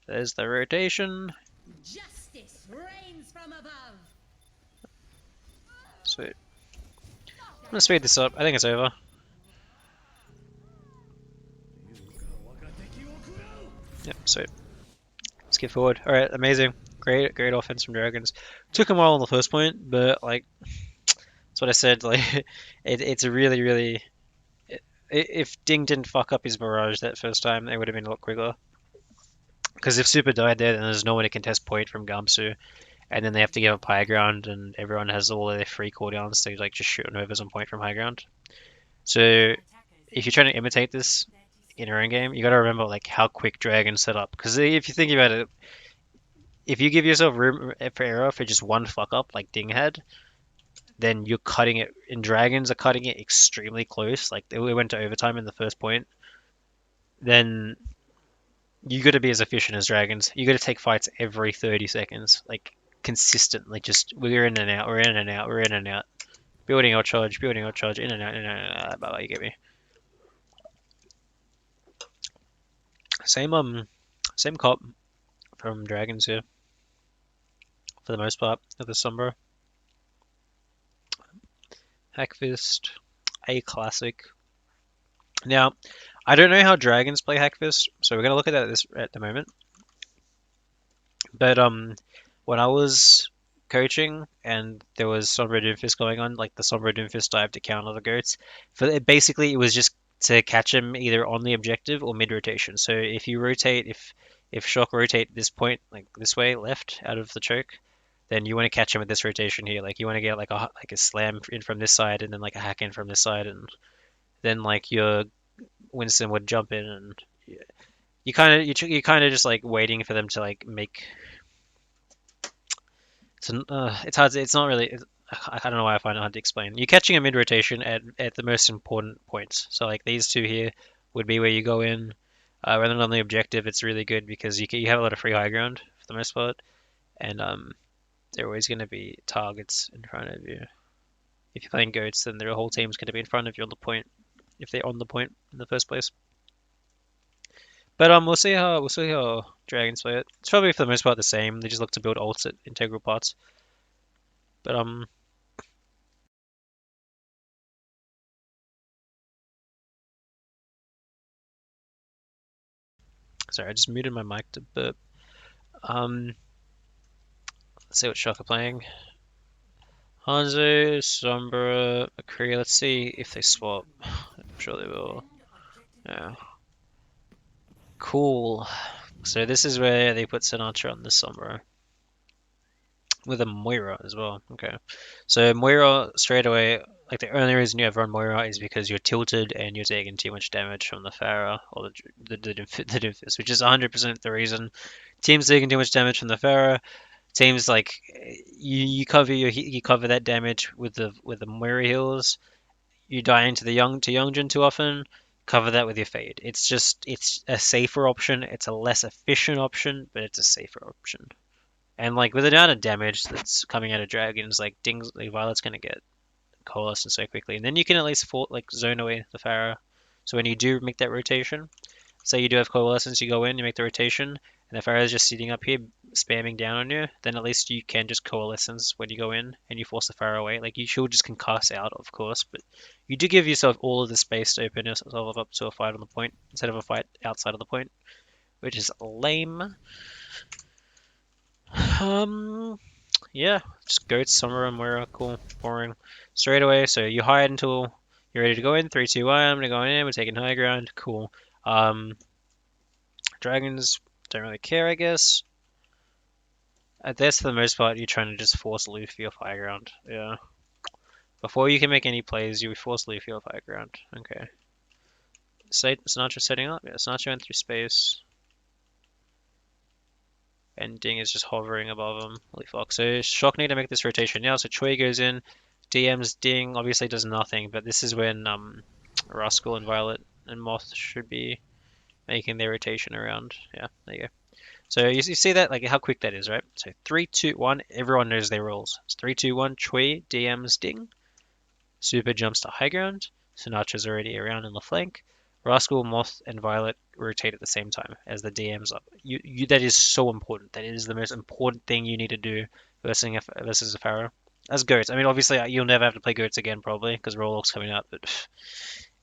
There's the rotation. Justice reigns from above. Sweet. I'm gonna speed this up. I think it's over. Yep, sweet. Let's get forward. Alright, amazing. Great offense from Dragons. Took them a while on the first point, but like that's what I said. Like it's a really. If Ding didn't fuck up his barrage that first time, it would have been a lot quicker. Because if Super died there, then there's no one to contest point from Gamsu, and then they have to give up high ground, and everyone has all their free cooldowns to like just shoot on whoever's on point from high ground. So if you're trying to imitate this in your own game, you got to remember like how quick Dragons set up. Because if you think about it, if you give yourself room for error for just one fuck up like Ding had, then you're cutting it. And Dragons are cutting it extremely close. Like we went to overtime in the first point. Then you got to be as efficient as Dragons. You got to take fights every 30 seconds, like consistently. Just we're in and out, we're in and out, we're in and out. Building our charge, in and out, in and out. Blah, blah, you get me. Same cop from Dragons here for the most part of the Sombra. Hackfist, a classic. Now, I don't know how Dragons play Hackfist, so we're gonna look at that at the moment. But when I was coaching and there was Sombra Doomfist going on, like the Sombra Doomfist dive to counter the goats, basically it was just to catch him either on the objective or mid rotation. So if you rotate, if Shock rotate this point like this way left out of the choke, then you want to catch him at this rotation here. Like you want to get like a slam in from this side and then like a hack in from this side, and then like your Winston would jump in and you kind of just like waiting for them to like make. It's hard. It's not really. I don't know why I find it hard to explain. You're catching a mid rotation at the most important points. So like these two here would be where you go in. Rather than on the objective, it's really good because you have a lot of free high ground for the most part, and there are always going to be targets in front of you. If you're playing goats, then their whole team's going to be in front of you on the point if they're on the point in the first place. But we'll see how dragons play it. It's probably for the most part the same. They just look to build ults at integral parts. But sorry, I just muted my mic to burp. Um, let's see what shock are playing. Hanzo, Sombra, McCree. Let's see if they swap. I'm sure they will. Yeah. Cool. So this is where they put Sinatra on the Sombra. With a Moira as well. Okay. So Moira straight away, like the only reason you ever run Moira is because you're tilted and you're taking too much damage from the Pharah or the Doomfist, which is 100% the reason. Teams taking too much damage from the Pharah. Teams like you cover you cover that damage with the Moira heals. You die into the Youngjin too often. Cover that with your Fade. It's a safer option. It's a less efficient option, but it's a safer option. And like with the amount of damage that's coming out of dragons, like Ding's like Violet's gonna get coalesced so quickly, and then you can at least like zone away the Pharah. So when you do make that rotation, say you do have coalescence, you go in, you make the rotation, and the Pharah is just sitting up here spamming down on you, then at least you can just coalescence when you go in and you force the Pharah away. Like you should just concuss out, of course, but you do give yourself all of the space to open yourself up to a fight on the point instead of a fight outside of the point, which is lame. Um, Yeah, just goats somewhere and we're cool, boring. Straight away, so you hide until you're ready to go in. 3, 2, 1, I'm gonna go in, we're taking high ground, cool. Um, dragons don't really care, I guess. At this, for the most part, you're trying to just force Luffy off high ground. Yeah. Before you can make any plays, you force Luffy off high ground. Okay. Sinatra setting up? Yeah, Sinatra went through space. And Ding is just hovering above him. Holy fuck. So Shock need to make this rotation now. So Choi goes in, DM's Ding obviously does nothing, but this is when Rascal and Violet and Moth should be making their rotation around. Yeah, there you go. So you see that, like how quick that is, right? So 3, 2, 1, everyone knows their roles. It's 3, 2, 1, Choi, DM's Ding. Super jumps to high ground. Sinatra's already around in the flank. Rascal, Moth, and Violet rotate at the same time as the DM's up. That is so important. That is the most important thing you need to do versus a Pharaoh. As goats, I mean, obviously you'll never have to play goats again probably because Rollock's coming out, but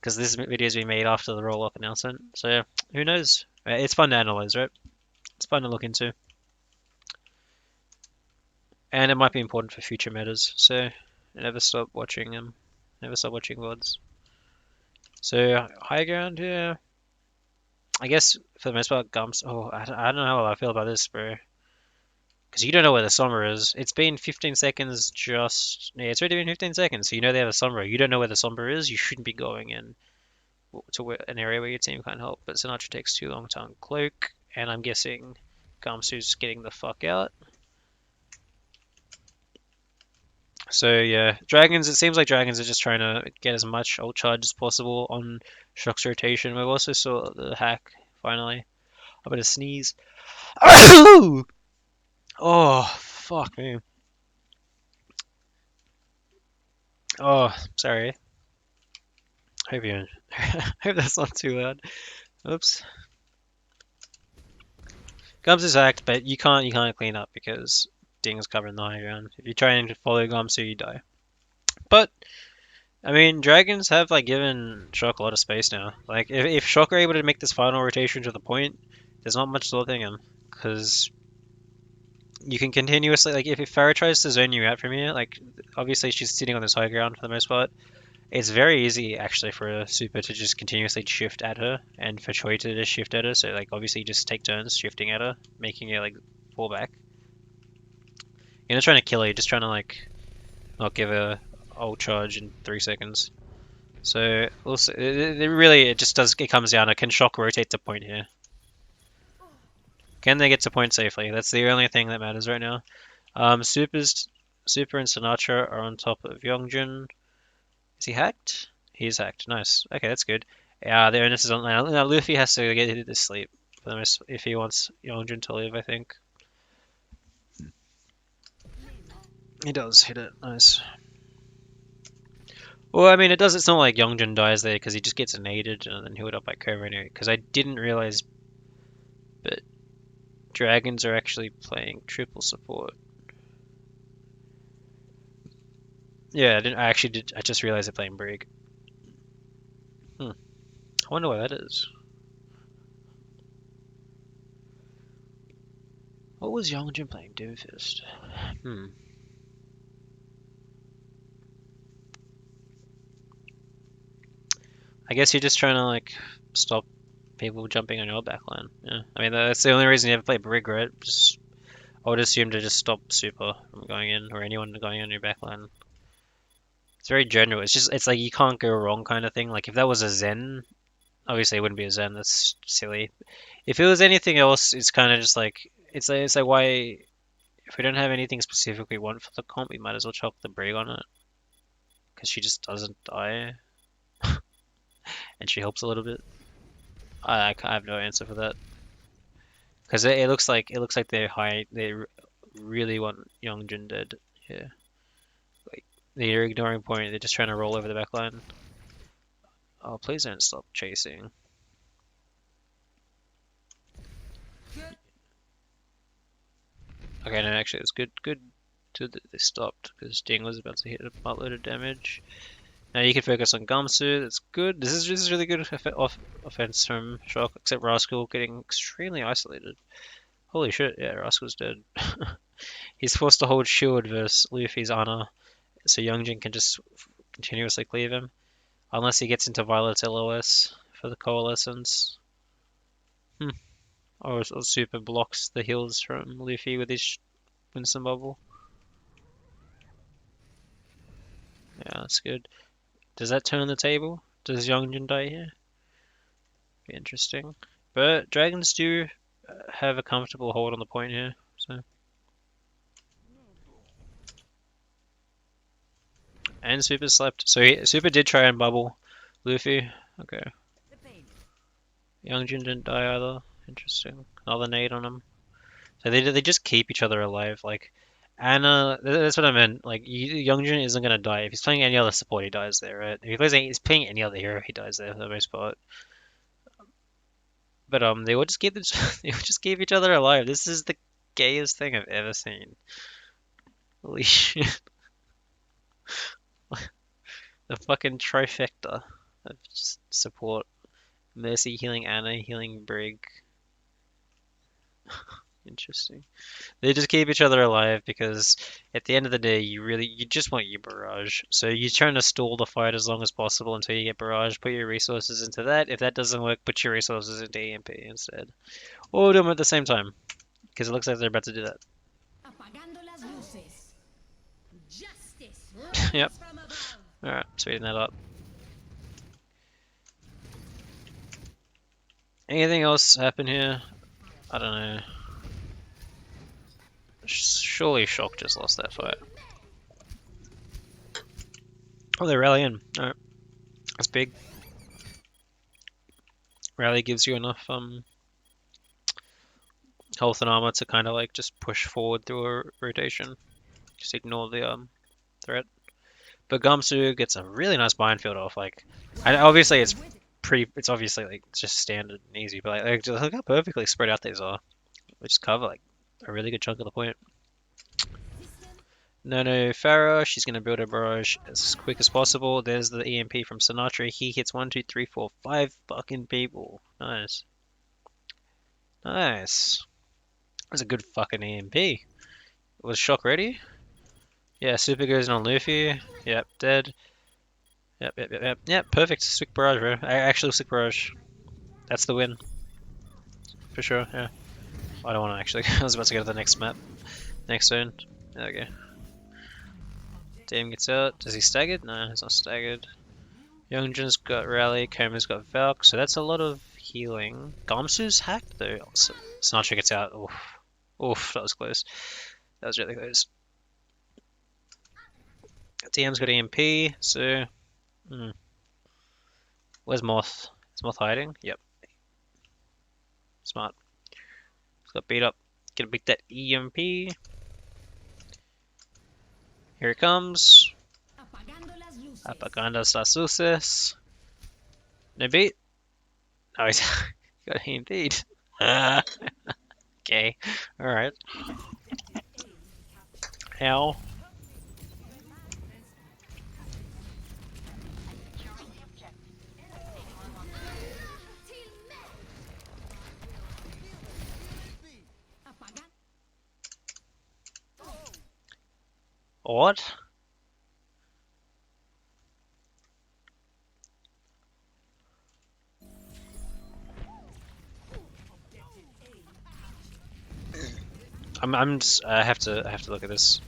because this video is being made after the Rollock announcement, so who knows? It's fun to analyze, right? It's fun to look into, and it might be important for future metas. So never stop watching them. Never stop watching VODs. So high ground here. I guess for the most part, Gumps. Oh, I don't know how I feel about this, bro. Because you don't know where the summer is. It's been 15 seconds just. Yeah, it's already been 15 seconds, so you know they have a summer. You don't know where the summer is. You shouldn't be going in to an area where your team can't help. But Sinatra takes too long to uncloak, and I'm guessing Gumsu's getting the fuck out. So yeah, Dragons. It seems like Dragons are just trying to get as much ult charge as possible on Shock's rotation. We've also saw the hack finally. I'm gonna sneeze. Oh, fuck me. Oh, sorry. Hope you hope that's not too loud. Oops. Gums is hacked, but you can't clean up because Ding's covering the high ground. If you try and follow Gumsu, you die. But I mean, Dragons have like given Shock a lot of space now. Like if Shock are able to make this final rotation to the point, there's not much stopping him because you can continuously like if Farah tries to zone you out from here, like obviously she's sitting on this high ground for the most part. It's very easy actually for a super to just continuously shift at her and for Choi to just shift at her. So like obviously just take turns shifting at her, making her like fall back. You're not trying to kill her, you're just trying to like not give her ult charge in 3 seconds. So also it just does it comes down to can Shock rotate to point here? Can they get to point safely? That's the only thing that matters right now. Super and Sinatra are on top of Yongjin. Is he hacked? He is hacked. Nice. Okay, that's good. The onus is on now. Luffy has to get to sleep for the most if he wants Yongjin to live. I think he does hit it. Nice. Well, I mean, it does. It's not like Yongjin dies there because he just gets naded and then healed up by Cobra anyway. Because I didn't realize but dragons are actually playing triple support. Yeah, I didn't. I actually did. I just realized they're playing Brig. Hmm. I wonder why that is. What was Youngjin playing? Doomfist. Hmm. I guess you're just trying to like stop people jumping on your backline. Yeah. I mean that's the only reason you ever play Brig, right? Just I would assume to just stop Super from going in or anyone going on your backline. It's very general. It's like you can't go wrong kind of thing. Like if that was a Zen, obviously it wouldn't be a Zen. That's silly. If it was anything else, it's kind of just like it's like why if we don't have anything specific we want for the comp, we might as well chuck the Brig on it because she just doesn't die and she helps a little bit. I have no answer for that because it looks like they really want Youngjin dead. Yeah, like they're ignoring point. They're just trying to roll over the backline. Oh, please don't stop chasing. Okay, no, actually, it's good that they stopped because Ding was about to hit a buttload of damage. Now you can focus on Gumsu. That's good. This is really good offense from Shock, except Rascal getting extremely isolated. Holy shit! Yeah, Rascal's dead. He's forced to hold shield versus Luffy's Ana, so Youngjin can just continuously cleave him, unless he gets into Violet's LOS for the Coalescence. Hmm. Or Super blocks the heals from Luffy with his Winston Bubble. Yeah, that's good. Does that turn the table? Does Youngjin die here? Be interesting. But dragons do have a comfortable hold on the point here. So and Super slept. So Super did try and bubble Luffy. Okay. Youngjin didn't die either. Interesting. Another nade on him. So they just keep each other alive. Like Anna, that's what I meant. Like Youngjin isn't gonna die if he's playing any other support. He dies there, right? If he's playing any other hero, he dies there for the most part. But they would just keep they would just keep each other alive. This is the gayest thing I've ever seen. Holy shit. The fucking trifecta of support. Mercy healing Anna, healing Brig. Interesting. They just keep each other alive because at the end of the day, you just want your barrage. So you're trying to stall the fight as long as possible until you get barrage. Put your resources into that. If that doesn't work, put your resources into EMP instead, or do them at the same time because it looks like they're about to do that. Apagando las luces. Justice Yep. reigns from above. All right, speeding that up. Anything else happen here? I don't know. Surely Shock just lost that fight. Oh, they're rallying. Alright, that's big. Rally gives you enough health and armor to kind of like just push forward through a rotation. Just ignore the threat. But Gumsu gets a really nice minefield off. Like, and obviously it's obviously like just standard and easy, but like just look how perfectly spread out these are. We just cover like a really good chunk of the point. No, Farah, she's going to build a barrage as quick as possible. There's the EMP from Sinatra. He hits 1, 2, 3, 4, 5 fucking people. Nice. Nice. That's a good fucking EMP. Was Shock ready? Yeah, Super goes in on Luffy. Yep, dead. Yep, perfect. Sick barrage, bro. Actually, sick barrage. That's the win. For sure, yeah. I don't want to actually. I was about to go to the next map. Next zone. There we go. Dame gets out. Is he staggered? No, he's not staggered. Youngjin's got Rally, Koma's got Valk, so that's a lot of healing. Gamsu's hacked though. Sinatra gets out. Oof. Oof, that was close. That was really close. DM's got EMP, so... Where's Moth? Is Moth hiding? Yep. Smart. He's got beat up. Gonna beat that EMP. Here it comes. Apagando las luces. No beat. Oh, he's got EMP'd. Okay. Alright. How? Apaga. What? I have to look at this.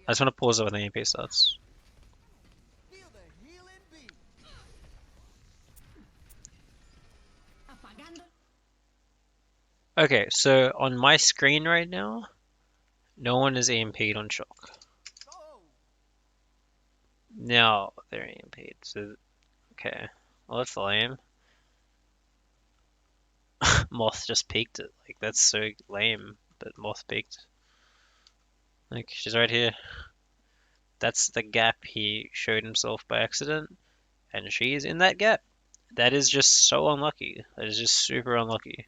I just want to pause it when the EMP starts. Apagando. Okay, so on my screen right now, no one is EMP'd on Shock. Now they're EMP'd, so okay. Well, that's lame. Moth just peeked it. Like, that's so lame that Moth peeked. Like, she's right here. That's the gap he showed himself by accident, and she's in that gap. That is just so unlucky. That is just super unlucky.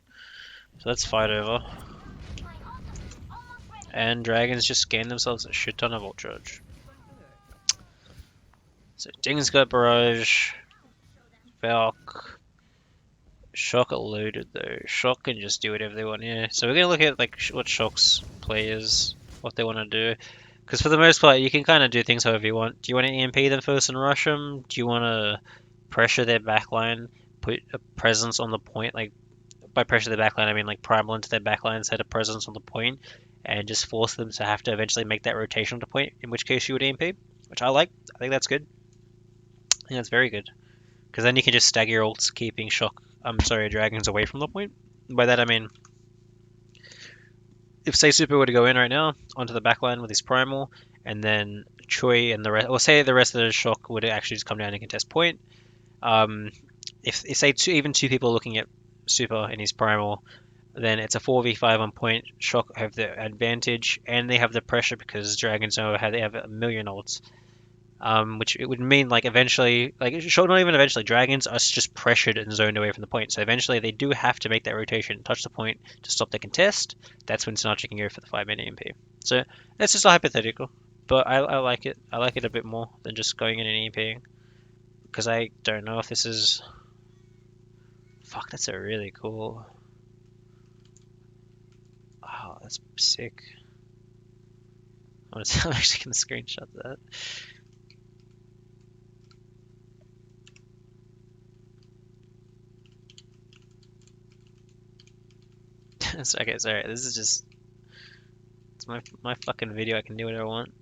So let's fight over. And dragons just gain themselves a shit ton of ult charge. So Ding's got Barrage, Valk, Shock loaded though. Shock can just do whatever they want here. So we're gonna look at like what Shock's players, what they want to do. Because for the most part, you can kind of do things however you want. Do you want to EMP them first and rush them? Do you want to pressure their backline, put a presence on the point? Like by pressure their backline, I mean like primal into their backline, set a presence on the point, and just force them to have to eventually make that rotation to point. In which case you would EMP, which I like. I think that's good. I think that's very good. Because then you can just stagger your ults, keeping shock. I'm sorry, dragons away from the point. By that I mean, if say Super were to go in right now onto the backline with his primal, and then Choi and the rest, or say the rest of the shock would actually just come down and contest point. Um, if say even two people are looking at Super in his primal, then it's a 4v5 on point. Shock have the advantage, and they have the pressure because dragons know how they have a million ults. Which it would mean like eventually, like sure, not even eventually, dragons are just pressured and zoned away from the point. So eventually they do have to make that rotation, touch the point to stop the contest. That's when Sinatra can go for the 5-minute MP. So that's just a hypothetical, but I like it. I like it a bit more than just going in and EMPing because I don't know if this is. Fuck, that's a really cool. Oh, that's sick. I'm actually gonna screenshot that. Okay, sorry. This is just it's my fucking video. I can do whatever I want.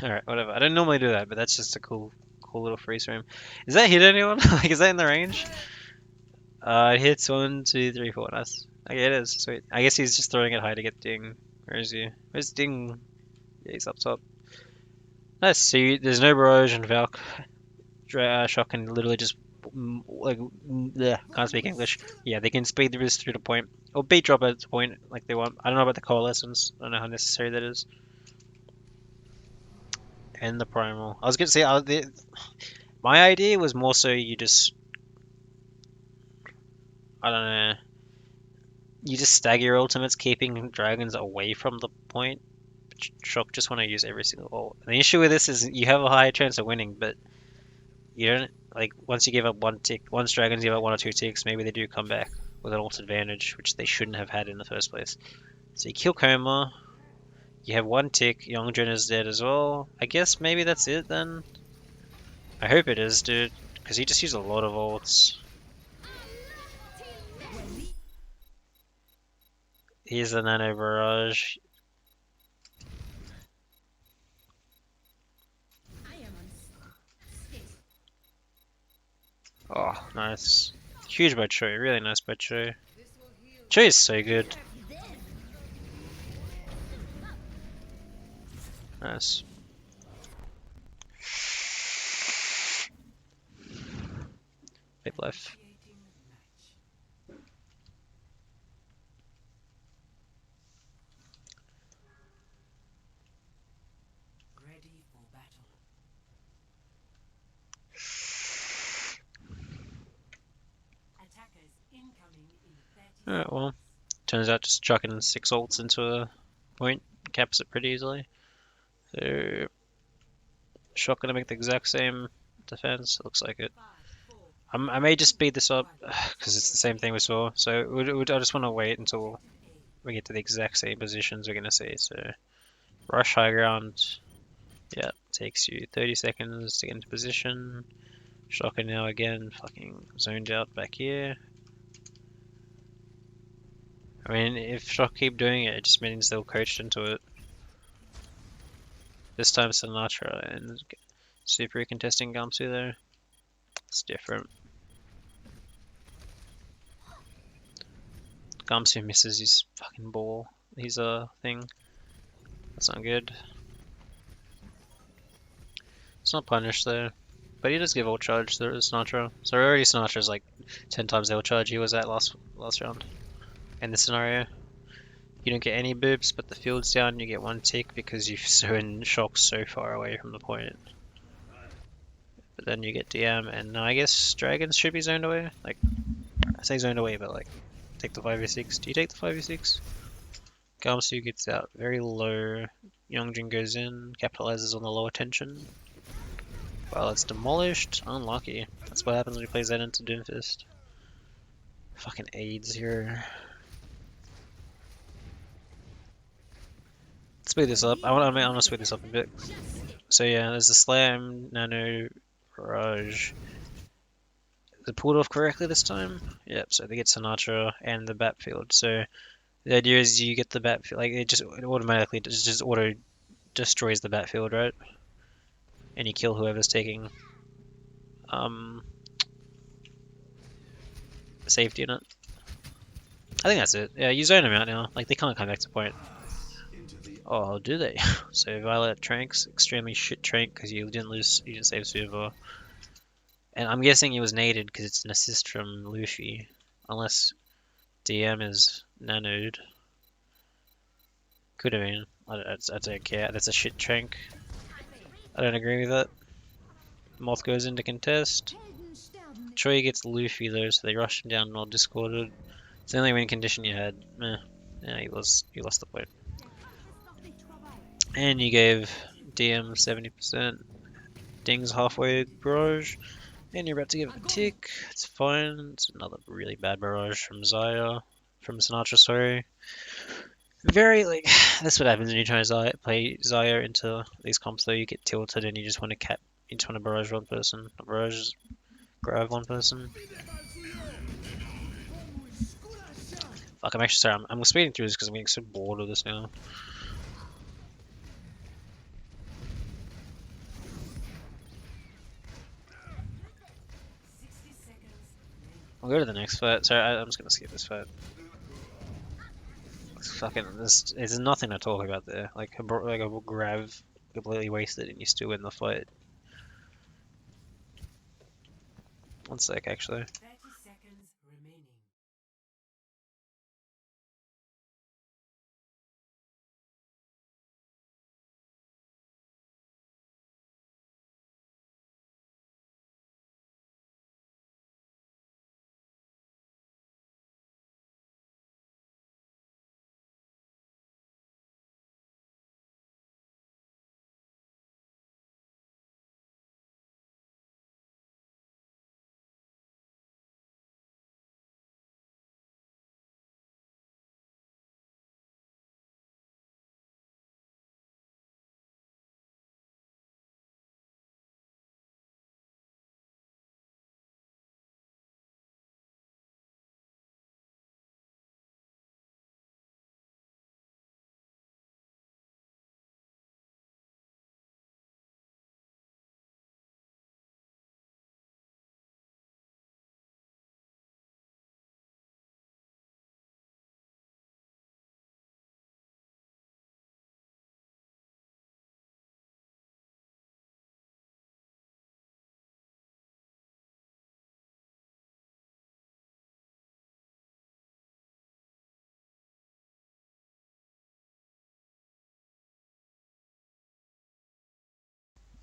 Alright, whatever. I don't normally do that, but that's just a cool little freeze frame. Is that hit anyone? Like, is that in the range? It hits one, two, three, four. Nice. Okay, it is. Sweet. I guess he's just throwing it high to get Ding. Where is he? Where's Ding? Yeah, he's up top. Nice. So there's no Barrage and Valk. Shock can literally just can't speak English. Yeah, they can speed this through the point or beat drop at the point like they want. I don't know about the coalescence. I don't know how necessary that is. And the primal. I was gonna say my idea was more so you just I don't know. You just stagger your ultimates, keeping dragons away from the point. Shock just want to use every single ult. And the issue with this is you have a higher chance of winning, but you don't like once you give up one tick. Once dragons give up one or two ticks, maybe they do come back with an ult advantage, which they shouldn't have had in the first place. So you kill Coma. You have one tick. Youngjun is dead as well. I guess maybe that's it then. I hope it is, dude, because he just used a lot of ults. Here's the Nano Barrage. I am on state. Oh, nice. Huge by Choi. Really nice by Choi. Choi is so good. Nice. Big life. Alright, well, turns out just chucking 6 ults into a point caps it pretty easily. So, Shock gonna make the exact same defense, looks like it. I may just speed this up because it's the same thing we saw. So I just want to wait until we get to the exact same positions we're gonna see. So rush high ground. Yeah, takes you 30 seconds to get into position. Shocker now again, fucking zoned out back here. I mean, if Shock keep doing it, it just means they'll coach into it. This time Sinatra and Super contesting Gumsy there. It's different. Gumsy misses his fucking ball. He's a thing. That's not good. It's not punished though. But he does give ult charge to Sinatra. So already Sinatra's like 10 times the ult charge he was at last round. In this scenario. You don't get any boops, but the field's down, you get 1 tick because you've thrown Shock so far away from the point. But then you get DM, and I guess Dragons should be zoned away. Like, I say zoned away, but like, take the 5v6. Do you take the 5v6? Gamsu gets out very low. Yongjin goes in, capitalizes on the lower tension. Well, it's demolished. Unlucky. That's what happens when he plays that into Doomfist. Fucking AIDS here. Speed this up. I want to speed this up a bit. So yeah, there's the Slam, Nano, Barrage. Is it pulled off correctly this time? Yep, so they get Sinatra and the Batfield. So the idea is you get the Batfield, like it automatically just auto destroys the Batfield, right? And you kill whoever's taking um safety in it. I think that's it. Yeah, you zone them out now. Like they can't come back to point. Oh, do they? So Violet Tranks, extremely shit Trank because you didn't save Suva. And I'm guessing it was naded because it's an assist from Luffy. Unless DM is nanoed. Could have been. I don't care. That's a shit Trank. I don't agree with that. Moth goes into contest. Choi gets Luffy though, so they rush him down all discorded. It's the only win condition you had. Meh. Yeah, you lost the point. And you gave DM 70%. Ding's halfway barrage. And you're about to give it a tick. It's fine. It's another really bad barrage from Zaya. From Sinatra, sorry. Very, like, that's what happens when you try to play Zaya into these comps though. You get tilted and you just want to you just want to barrage one person. Barrage, grab one person. Fuck, I'm actually sorry. I'm speeding through this because I'm getting so bored of this now. I'll go to the next fight. Sorry, I'm just gonna skip this fight. It's fucking, there's nothing to talk about there. Like a grav completely wasted and you still win the fight. One sec, actually.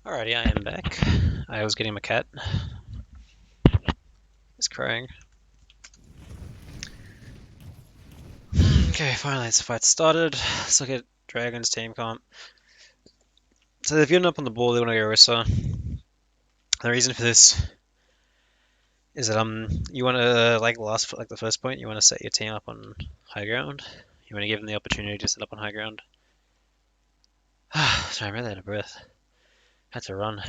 Alrighty, I am back. I was getting my cat. It's crying. Okay, finally, the fight started. Let's look at Dragon's team comp. So they've given up on the ball, they want to go Orisa. The reason for this is that you want to like the first point, you want to set your team up on high ground. You want to give them the opportunity to set up on high ground. Sorry, I'm really out of breath. Had to run.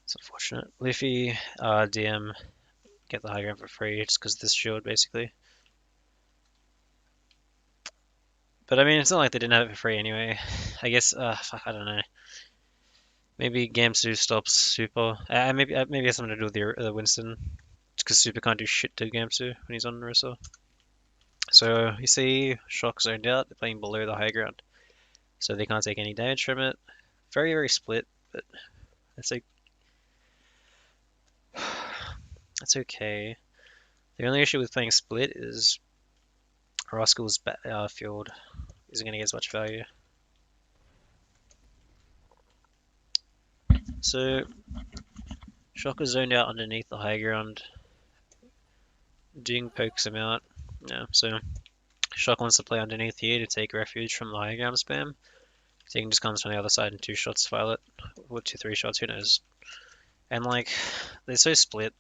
It's unfortunate. Luffy, DM, get the high ground for free just because of this shield, basically. But I mean, it's not like they didn't have it for free anyway. I guess, fuck, I don't know. Maybe Gamsu stops Super. Maybe it has something to do with the Winston. Because Super can't do shit to Gamsu when he's on Narissa. So you see, Shock zoned out. They're playing below the high ground, so they can't take any damage from it. Very very split, but that's like that's okay. The only issue with playing split is Rascal's field isn't going to get as much value. So Shock is zoned out underneath the high ground. Ding pokes him out. Yeah, so Shock wants to play underneath here to take refuge from the high ground spam. So he can just come from the other side in 2 shots, Violet. Or 2, 3 shots, who knows. And like, they're so split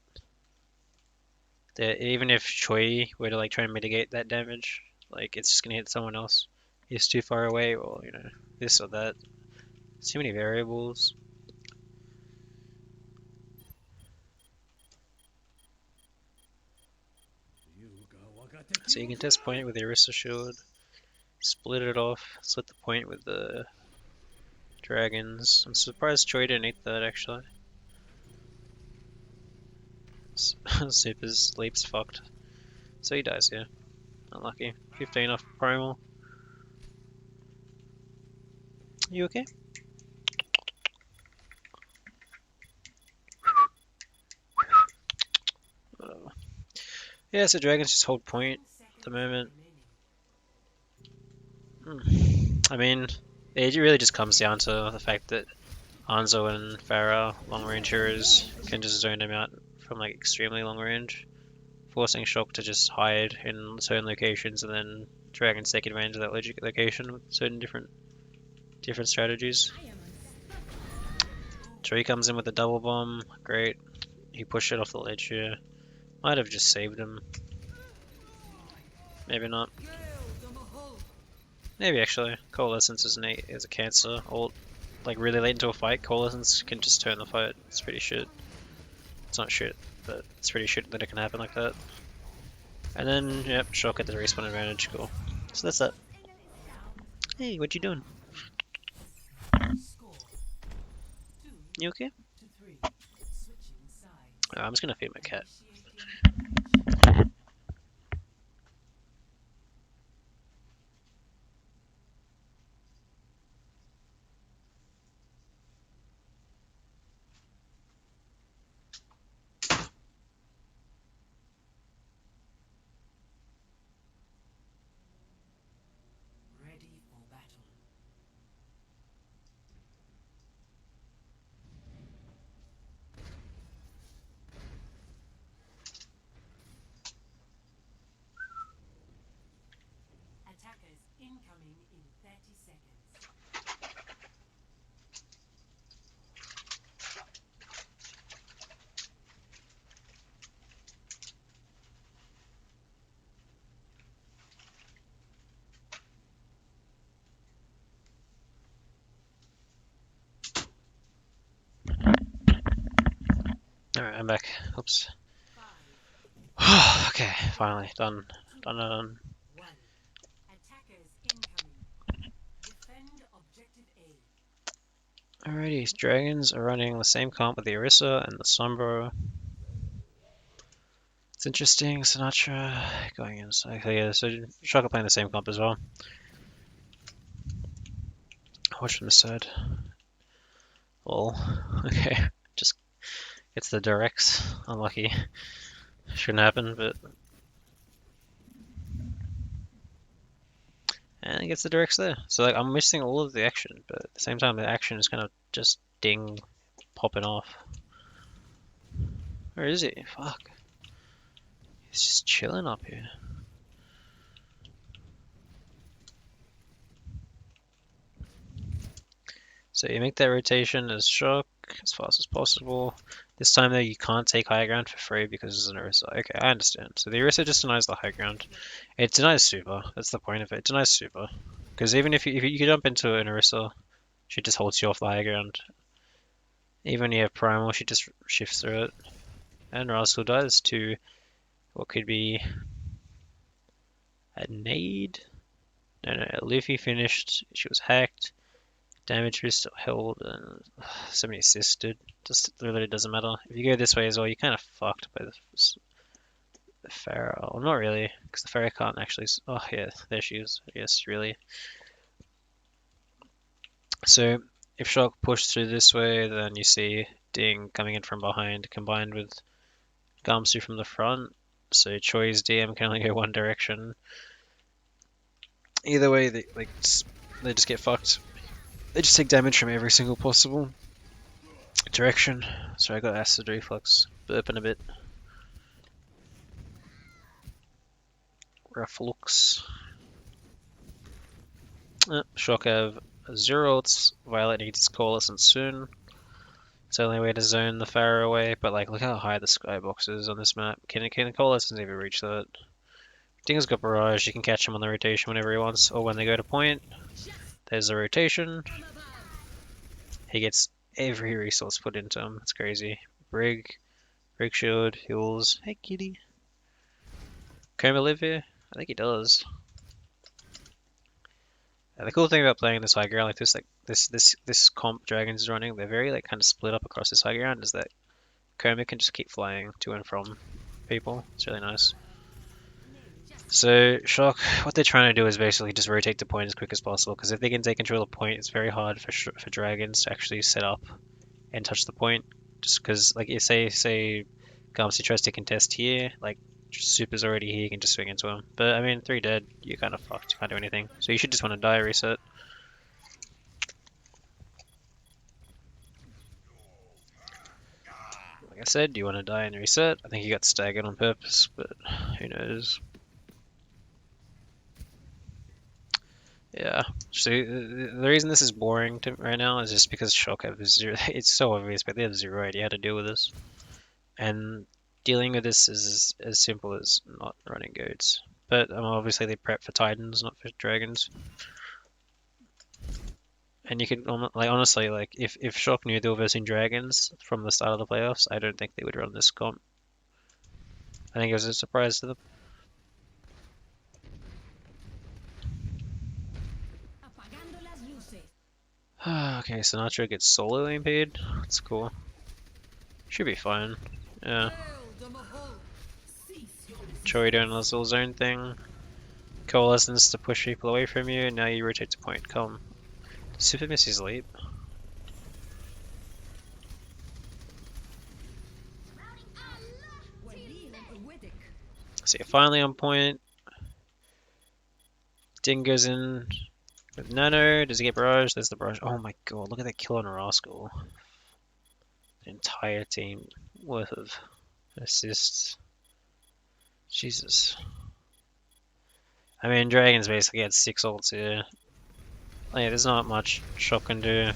that even if Choi were to like try and mitigate that damage, like it's just gonna hit someone else. He's too far away, or this or that. Too many variables. So you can test point with the Orisa shield, split it off, split the point with the dragons. I'm surprised Choi didn't eat that actually. Super's leap's fucked. So he dies here. Unlucky. 15 off primal. You okay? Uh, yeah, so dragons just hold point at the moment. I mean, it really just comes down to the fact that Hanzo and Farah, long range heroes, can just zone him out from like extremely long range, forcing Shock to just hide in certain locations, and then dragons take advantage of that location with certain different strategies. Tree comes in with a double bomb, great. He pushed it off the ledge here. Might have just saved him. Maybe not. Maybe actually. Coalescence is a cancer ult. Like really late into a fight, Coalescence can just turn the fight. It's pretty shit. It's not shit, but it's pretty shit that it can happen like that. And then, yep, Shock at the respawn advantage, cool. So that's that. Hey, what you doing? You okay? Oh, I'm just gonna feed my cat. Ready for battle. Attackers incoming in 30 seconds. Alright, I'm back. Oops. 5, Okay, finally, done. Done. 1. Attackers incoming. Defend objective A. Alrighty, dragons are running the same comp with the Orisa and the Sombra. It's interesting, Sinatra going inside. Okay, yeah, so Shock playing the same comp as well. Watch from the side. Lol. Okay, just gets the directs. Unlucky. Shouldn't happen, but. And it gets the directs there. So like I'm missing all of the action, but at the same time the action is kind of just ding popping off. Where is he? Fuck. He's just chilling up here. So you make that rotation as shock as fast as possible. This time though you can't take high ground for free because there's an Orisa. Okay, I understand. So the Orisa just denies the high ground. It denies super. That's the point of it. It denies super. Because even if you jump into an Orisa, she just holds you off the high ground. Even if you have Primal, she just shifts through it. And Rascal dies to what could be a nade? No, Luffy finished. She was hacked. Damage was still held, and so many assisted. Just literally doesn't matter. If you go this way as well, you're kind of fucked by the Pharaoh. Well, not really, because the Pharaoh can't actually. Oh yeah, there she is. Yes, really. So if Shock pushed through this way, then you see Ding coming in from behind, combined with Gamsu from the front. So Choi's DM can only go one direction. Either way, they just get fucked. They just take damage from every single possible direction. So I got acid reflux, burping a bit. Rough looks. Shock have 0 ults. Violet needs Coalescence soon. It's the only way to zone the Pharaoh away, but like, look how high the skybox is on this map. Can Coalescence even reach that? Ding's got Barrage, you can catch him on the rotation whenever he wants, or when they go to point. There's the rotation. He gets every resource put into him. It's crazy. Brig Shield, heals. Hey kitty. Coma live here? I think he does. The cool thing about playing this high ground like this comp Dragons is running, they're very like kind of split up across this high ground, is that Coma can just keep flying to and from people. It's really nice. So Shock, what they're trying to do is basically just rotate the point as quick as possible, because if they can take control of the point, it's very hard for Dragons to actually set up and touch the point. Just because, like, you say Gamsi tries to contest here, like Super's already here, you can just swing into him. But I mean, 3 dead, you're kind of fucked, you can't do anything. So you should just want to die, reset. Like I said, you want to die and reset. I think you got staggered on purpose, but who knows. Yeah. So the reason this is boring right now is just because Shock have zero. It's so obvious, but they have zero idea how to deal with this. And dealing with this is as simple as not running goats. But obviously they prep for Titans, not for Dragons. And you could like honestly, like if Shock knew they were versing Dragons from the start of the playoffs, I don't think they would run this comp. I think it was a surprise to them. Apagando las luces. Okay, Sinatra gets solo impede. That's cool. Should be fine. Yeah. Choi doing his little zone thing. Coalescence to push people away from you, and now you rotate to point. Come. Super miss his leap. So you're finally on point. Ding goes in with Nano. Does he get barrage? There's the barrage. Oh my god, look at that kill on Rascal. An entire team worth of assists. Jesus. I mean, Dragons basically had 6 ults here. Like, there's not much Shock can do.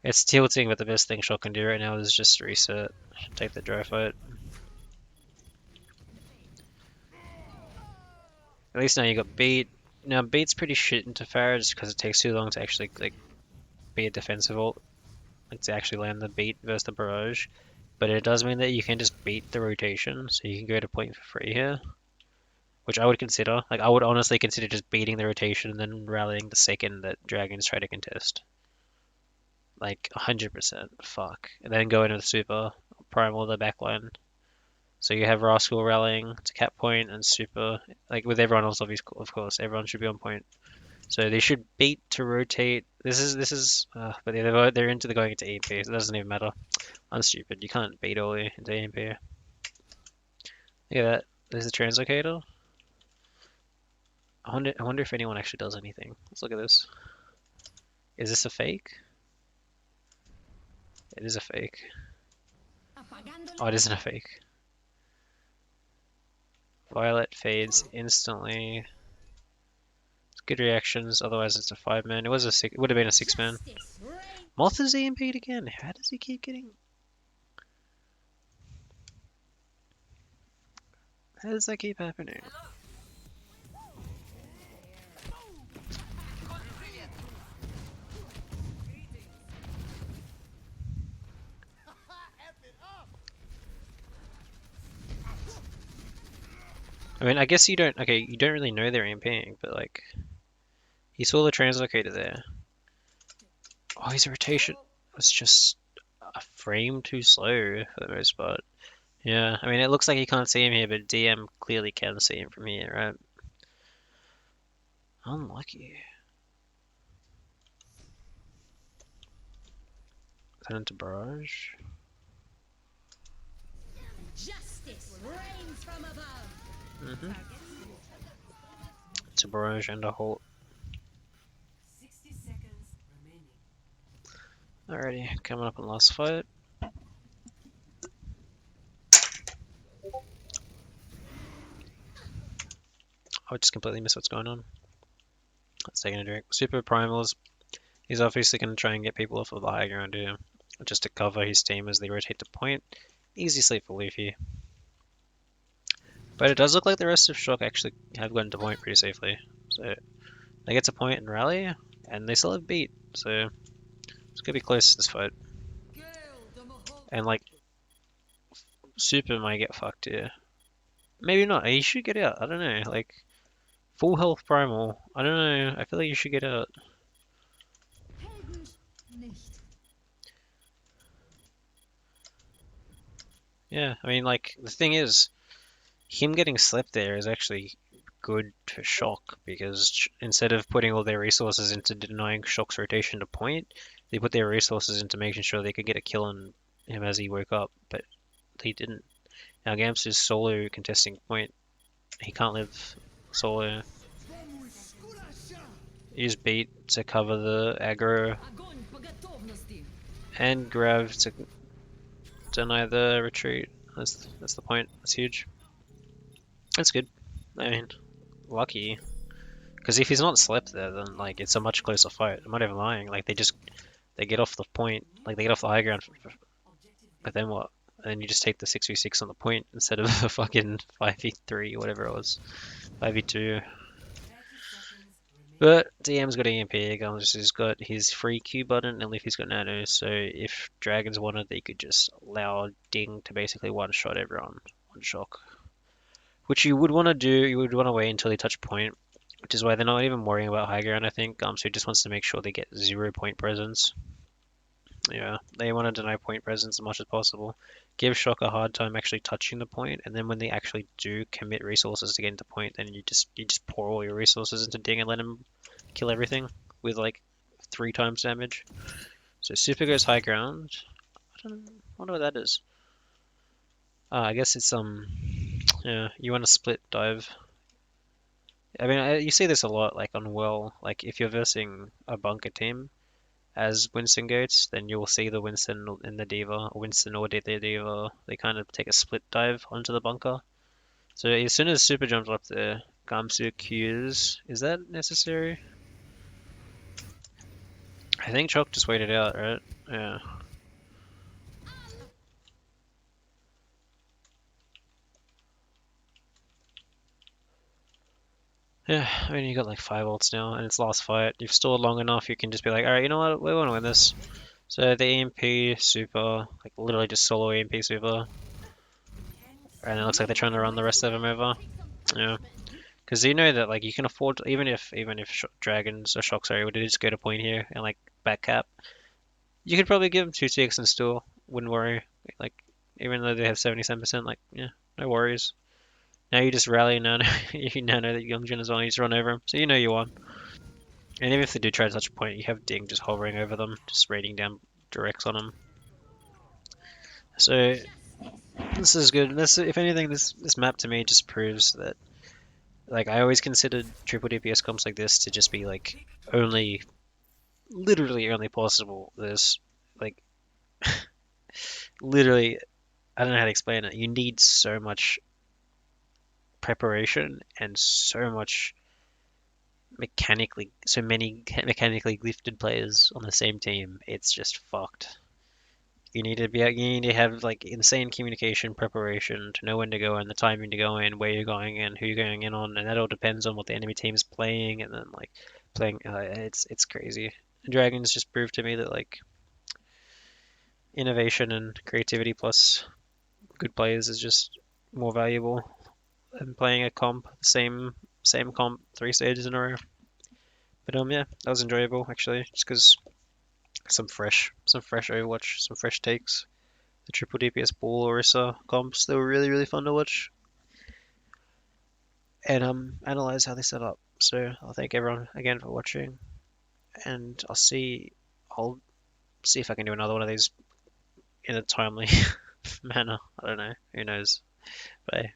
It's tilting, but the best thing Shock can do right now is just reset. Take the dry fight. At least now you got Beat. Now Beat's pretty shit into Farah just because it takes too long to actually like be a defensive ult. Like to actually land the Beat versus the Barrage. But it does mean that you can just beat the rotation, so you can go to point for free here. Which I would consider. Like I would honestly consider just beating the rotation and then rallying the second that Dragons try to contest. Like 100%. Fuck. And then go into the super, primal the backline. So you have Rascal rallying to cap point and super, like with everyone else, of course, everyone should be on point. So they should beat to rotate. But they're into the going into EMP, so it doesn't even matter. I'm stupid. You can't beat Oli into EMP. Look at that. There's the translocator. I wonder if anyone actually does anything. Let's look at this. Is this a fake? It is a fake. Oh, it isn't a fake. Violet fades instantly. It's good reactions, otherwise it's a 5-man. It would have been a 6-man. Moth is EMP'd again. How does he keep getting? How does that keep happening? I mean, I guess you don't. Okay, you don't really know they're EMPing, but like, he saw the translocator there. Oh, his rotation was just a frame too slow for the most part. Yeah, I mean, it looks like you can't see him here, but DM clearly can see him from here, right? Unlucky. Turn into barrage. Justice reigns from above. Mm-hmm. It's a barrage and a halt. 60 seconds remaining. Alrighty, coming up on last fight. I just completely miss what's going on. Let's take a drink. Super Primals. He's obviously going to try and get people off of the high ground here, just to cover his team as they rotate to point. Easy sleep for Leafy. But it does look like the rest of Shock actually have gotten to point pretty safely. So they get to point and rally, and they still have beat. So it's going to be close this fight. And like, Super might get fucked here. Maybe not. He should get out. I don't know. Like, full health Primal. I don't know. I feel like you should get out. Nicht. Yeah, I mean, like, the thing is, him getting slept there is actually good for Shock because instead of putting all their resources into denying Shock's rotation to point, they put their resources into making sure they could get a kill on him as he woke up, but they didn't. Now Gamps is solo contesting point. He can't live solo. Use beat to cover the aggro Огонь по готовности. and Grav to deny the retreat. That's the point. That's huge. That's good. I mean, lucky. Because if he's not slept there, then like it's a much closer fight. I'm not even lying. Like they get off the point, like they get off the high ground, but then what? And then you just take the 6v6 on the point instead of a fucking 5v3 or whatever it was, 5v2. 30 seconds remaining. But DM's got EMP, Gums has got his free Q button, and Leafy's got Nano, so if Dragons wanted, they could just allow Ding to basically one-shot everyone, one shock. Which you would want to do, you would want to wait until they touch point, which is why they're not even worrying about high ground, I think. So he just wants to make sure they get 0 point presence. Yeah, they want to deny point presence as much as possible. Give Shock a hard time actually touching the point, and then when they actually do commit resources to get into point, then you just pour all your resources into Ding and let him kill everything with like 3 times damage. So Super goes high ground. I don't wonder what that is. I guess it's yeah, you want to split dive. I mean, you see this a lot, like on Well, like if you're versing a bunker team as Winston goats, then you'll see the Winston and the Diva, or Winston or the Diva, they kind of take a split dive onto the bunker. So as soon as Super jumps up there, Gamsu Qs, is that necessary? I think Chalk just waited out, right? Yeah. Yeah, I mean, you got like 5 ults now, and it's last fight. You've stalled long enough, you can just be like, alright, you know what, we want to win this. So the EMP Super, like literally just solo EMP Super, 10 and it looks seconds like they're trying to run the rest of them over. Yeah, because you know that like you can afford, even if Dragons or Shock, sorry, would just go to point here and like back cap, you could probably give them 2 ticks and still wouldn't worry. Like even though they have 77%, like yeah, no worries. Now you just rally and now you now know that Youngjin is on, you just run over him, so you know you won. And even if they do try to touch a point, you have Ding just hovering over them, just raining down directs on them. So this is good. This, if anything, this map to me just proves that, like, I always considered triple DPS comps like this to just be like only, literally only possible. There's like, literally, I don't know how to explain it. You need so much preparation and so much so many mechanically gifted players on the same team. It's just fucked. You need to have like insane communication, preparation to know when to go in, the timing to go in, where you're going in, who you're going in on, and that all depends on what the enemy team is playing, and then like playing. It's crazy. Dragons just proved to me that like innovation and creativity plus good players is just more valuable than playing a comp, the same comp 3 stages in a row. But yeah, that was enjoyable actually, just because some fresh Overwatch, some fresh takes. The triple DPS ball Orisa comps, they were really fun to watch and analyze how they set up. So I'll thank everyone again for watching, and I'll see if I can do another one of these in a timely manner. I don't know. Who knows? Bye.